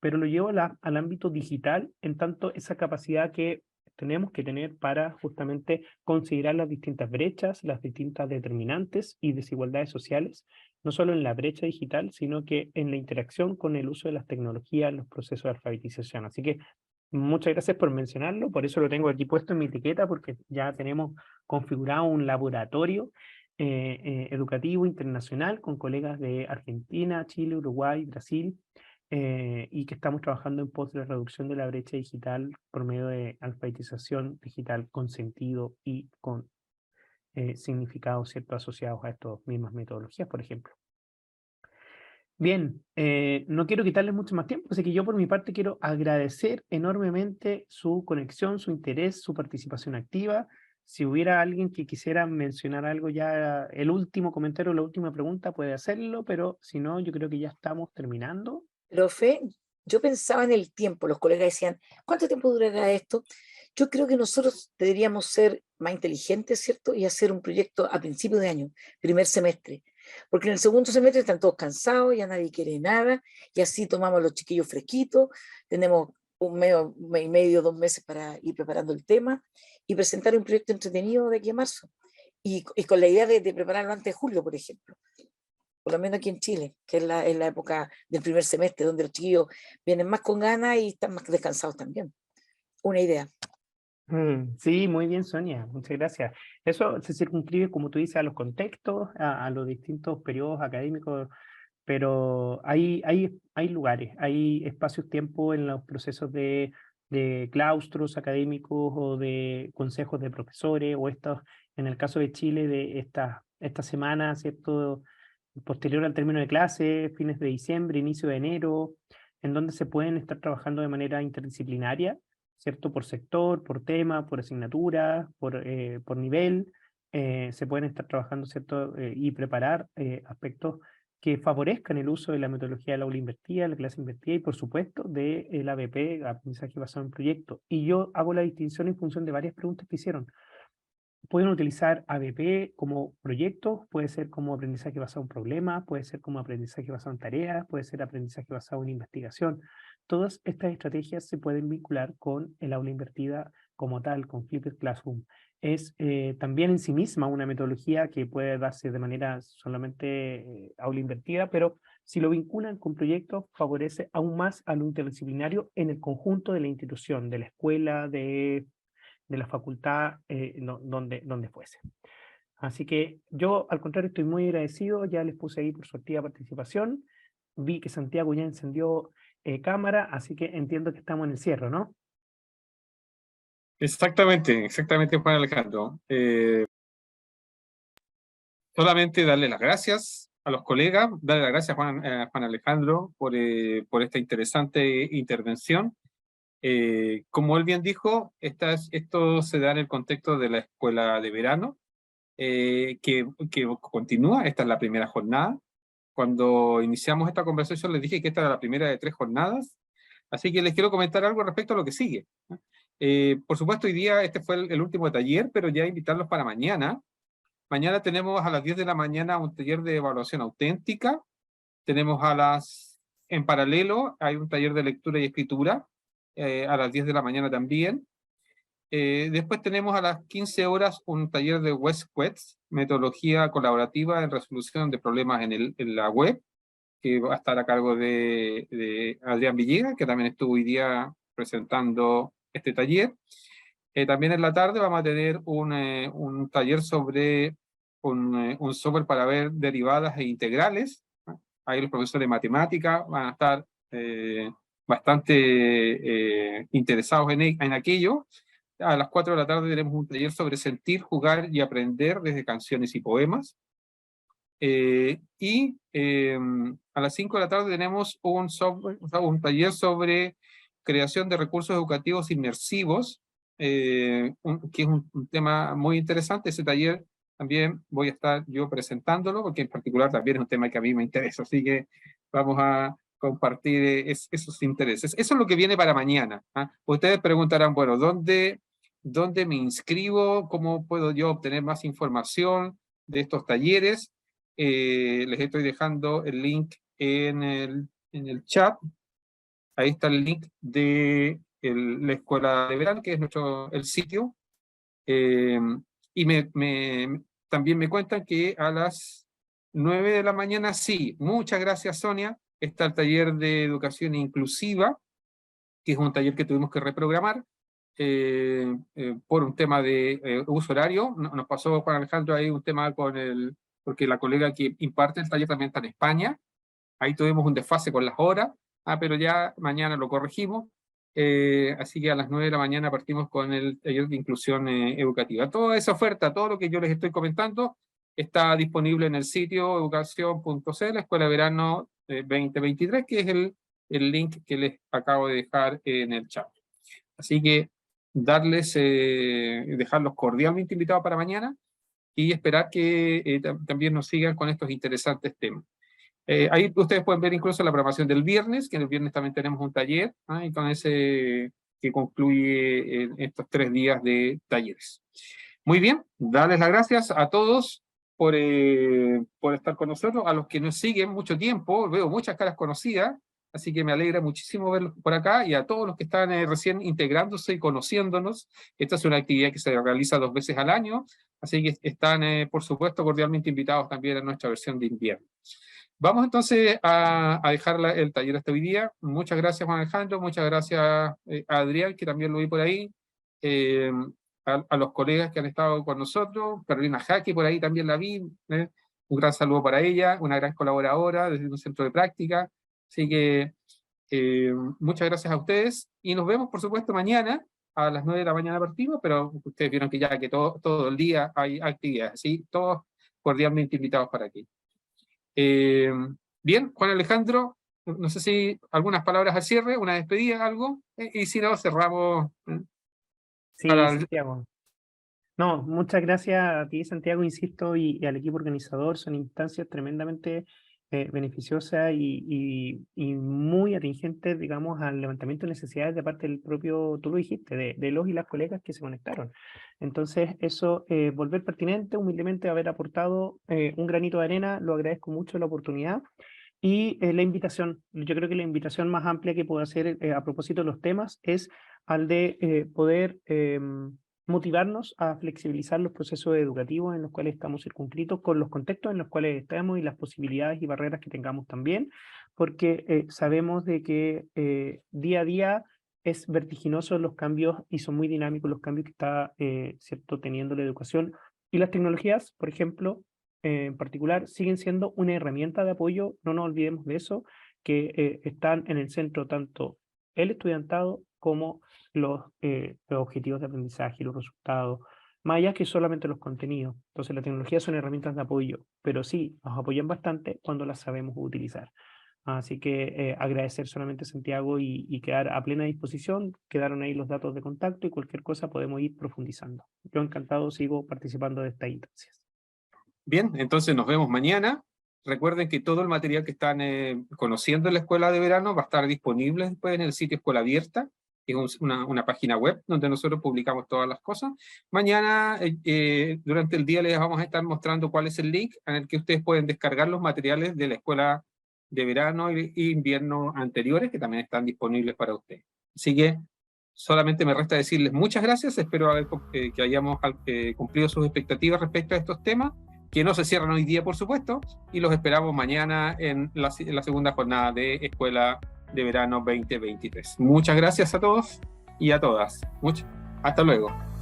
pero lo llevo al ámbito digital, en tanto esa capacidad que tenemos que tener para justamente considerar las distintas brechas, las distintas determinantes y desigualdades sociales, no solo en la brecha digital, sino que en la interacción con el uso de las tecnologías en los procesos de alfabetización. Así que muchas gracias por mencionarlo, por eso lo tengo aquí puesto en mi etiqueta, porque ya tenemos configurado un laboratorio educativo internacional con colegas de Argentina, Chile, Uruguay, Brasil, y que estamos trabajando en pos de la reducción de la brecha digital por medio de alfabetización digital con sentido y con significados ciertos asociados a estas mismas metodologías, por ejemplo. Bien, no quiero quitarles mucho más tiempo, así que yo por mi parte quiero agradecer enormemente su conexión, su interés, su participación activa. Si hubiera alguien que quisiera mencionar algo ya, el último comentario, la última pregunta, puede hacerlo, pero si no, yo creo que ya estamos terminando. Profe, yo pensaba en el tiempo, los colegas decían, ¿cuánto tiempo durará esto? Yo creo que nosotros deberíamos ser más inteligentes, ¿cierto? Y hacer un proyecto a principio de año, primer semestre. Porque en el segundo semestre están todos cansados, ya nadie quiere nada, y así tomamos a los chiquillos fresquitos, tenemos un mes y medio, 2 meses para ir preparando el tema y presentar un proyecto entretenido de aquí a marzo. Y con la idea de prepararlo antes de julio, por ejemplo. Por lo menos aquí en Chile, que es la época del primer semestre, donde los chiquillos vienen más con ganas y están más descansados también. Una idea. Sí, muy bien, Sonia, muchas gracias. Eso se circunscribe, como tú dices, a los contextos, a los distintos periodos académicos, pero hay lugares, hay espacios-tiempo en los procesos de claustros académicos o de consejos de profesores, o estos, en el caso de Chile, de esta semana, ¿cierto?, posterior al término de clase, fines de diciembre, inicio de enero, en donde se pueden estar trabajando de manera interdisciplinaria, ¿cierto? Por sector, por tema, por asignatura, por nivel, se pueden estar trabajando, ¿cierto? Y preparar aspectos que favorezcan el uso de la metodología del aula invertida, la clase invertida y, por supuesto, del ABP, aprendizaje basado en proyectos. Y yo hago la distinción en función de varias preguntas que hicieron. Pueden utilizar ABP como proyectos, puede ser como aprendizaje basado en problemas, puede ser como aprendizaje basado en tareas, puede ser aprendizaje basado en investigación. Todas estas estrategias se pueden vincular con el aula invertida como tal, con Flipped Classroom. Es también en sí misma una metodología que puede darse de manera solamente aula invertida, pero si lo vinculan con proyectos, favorece aún más al interdisciplinario en el conjunto de la institución, de la escuela, de la facultad, donde fuese. Así que yo, al contrario, estoy muy agradecido, ya les puse ahí por su activa participación, vi que Santiago ya encendió cámara, así que entiendo que estamos en el cierre, ¿no? Exactamente, Juan Alejandro. Solamente darle las gracias a los colegas, darle las gracias a Juan Alejandro por esta interesante intervención. Como él bien dijo, esto se da en el contexto de la escuela de verano, que continúa. Esta es la primera jornada. Cuando iniciamos esta conversación les dije que esta era la primera de 3 jornadas, así que les quiero comentar algo respecto a lo que sigue. Por supuesto, hoy día este fue el último taller, pero ya invitarlos para mañana. Mañana tenemos a las 10 de la mañana un taller de evaluación auténtica. Tenemos en paralelo, hay un taller de lectura y escritura, a las 10 de la mañana también. Después tenemos a las 15 horas un taller de WestQuest, metodología colaborativa en resolución de problemas en la web, que va a estar a cargo de Adrián Villegas, que también estuvo hoy día presentando este taller. También en la tarde vamos a tener un taller sobre un software para ver derivadas e integrales. Ahí los profesores de matemática van a estar bastante interesados en aquello. A las 4 de la tarde tenemos un taller sobre sentir, jugar y aprender desde canciones y poemas. A las 5 de la tarde tenemos un taller sobre creación de recursos educativos inmersivos, que es un tema muy interesante. Ese taller también voy a estar yo presentándolo, porque en particular también es un tema que a mí me interesa, así que vamos a compartir esos intereses. Eso es lo que viene para mañana. Ustedes preguntarán, bueno, ¿dónde me inscribo? ¿Cómo puedo yo obtener más información de estos talleres? Les estoy dejando el link en el chat. Ahí está el link de la Escuela de Verano, que es el sitio. Y también me cuentan que a las 9 de la mañana, sí, muchas gracias Sonia, está el taller de educación inclusiva, que es un taller que tuvimos que reprogramar por un tema de uso horario. Nos pasó Juan Alejandro ahí un tema porque la colega que imparte el taller también está en España, ahí tuvimos un desfase con las horas, pero ya mañana lo corregimos. Así que a las 9 de la mañana partimos con el taller de inclusión educativa. Toda esa oferta, todo lo que yo les estoy comentando, está disponible en el sitio educación.cl, Escuela de Verano 2023, que es el link que les acabo de dejar en el chat. Así que dejarlos cordialmente invitados para mañana y esperar que también nos sigan con estos interesantes temas. Ahí ustedes pueden ver incluso la programación del viernes, que el viernes también tenemos un taller, y con ese que concluye estos 3 días de talleres. Muy bien, darles las gracias a todos por estar con nosotros, a los que nos siguen mucho tiempo, veo muchas caras conocidas, así que me alegra muchísimo verlos por acá, y a todos los que están recién integrándose y conociéndonos. Esta es una actividad que se realiza 2 veces al año, así que están, por supuesto, cordialmente invitados también a nuestra versión de invierno. Vamos entonces a dejar el taller hasta hoy día. Muchas gracias Juan Alejandro, muchas gracias a Adrián, que también lo vi por ahí, a los colegas que han estado con nosotros, Carolina Jaque por ahí también la vi, un gran saludo para ella, una gran colaboradora desde un centro de práctica, así que muchas gracias a ustedes, y nos vemos por supuesto mañana a las 9 de la mañana partimos, pero ustedes vieron que ya que todo el día hay actividades, ¿sí? Todos cordialmente invitados para aquí. Bien, Juan Alejandro, no sé si algunas palabras al cierre, una despedida, algo, y si no, cerramos. Sí, Santiago. No, muchas gracias a ti, Santiago, insisto, y al equipo organizador. Son instancias tremendamente beneficiosas y muy atingentes, digamos, al levantamiento de necesidades de parte del propio, tú lo dijiste, de los y las colegas que se conectaron. Entonces, eso, volver pertinente, humildemente haber aportado un granito de arena, lo agradezco mucho la oportunidad. Y la invitación, yo creo que la invitación más amplia que puedo hacer a propósito de los temas es al de poder motivarnos a flexibilizar los procesos educativos en los cuales estamos circunscritos, con los contextos en los cuales estamos y las posibilidades y barreras que tengamos también, porque sabemos de que día a día es vertiginoso los cambios y son muy dinámicos los cambios que está cierto, teniendo la educación, y las tecnologías, por ejemplo, en particular, siguen siendo una herramienta de apoyo, no nos olvidemos de eso, que están en el centro tanto el estudiantado como los objetivos de aprendizaje, los resultados, más allá que solamente los contenidos. Entonces, la tecnología son herramientas de apoyo, pero sí, nos apoyan bastante cuando las sabemos utilizar. Así que agradecer solamente a Santiago y quedar a plena disposición. Quedaron ahí los datos de contacto y cualquier cosa podemos ir profundizando. Yo encantado sigo participando de estas instancias. Bien, entonces nos vemos mañana. Recuerden que todo el material que están conociendo en la Escuela de Verano va a estar disponible después en el sitio Escuela Abierta, que es una página web donde nosotros publicamos todas las cosas. Mañana, durante el día, les vamos a estar mostrando cuál es el link en el que ustedes pueden descargar los materiales de la Escuela de Verano e invierno anteriores, que también están disponibles para ustedes. Así que solamente me resta decirles muchas gracias. Espero que hayamos cumplido sus expectativas respecto a estos temas, que no se cierran hoy día, por supuesto, y los esperamos mañana en la segunda jornada de Escuela de Verano 2023. Muchas gracias a todos y a todas. Hasta luego.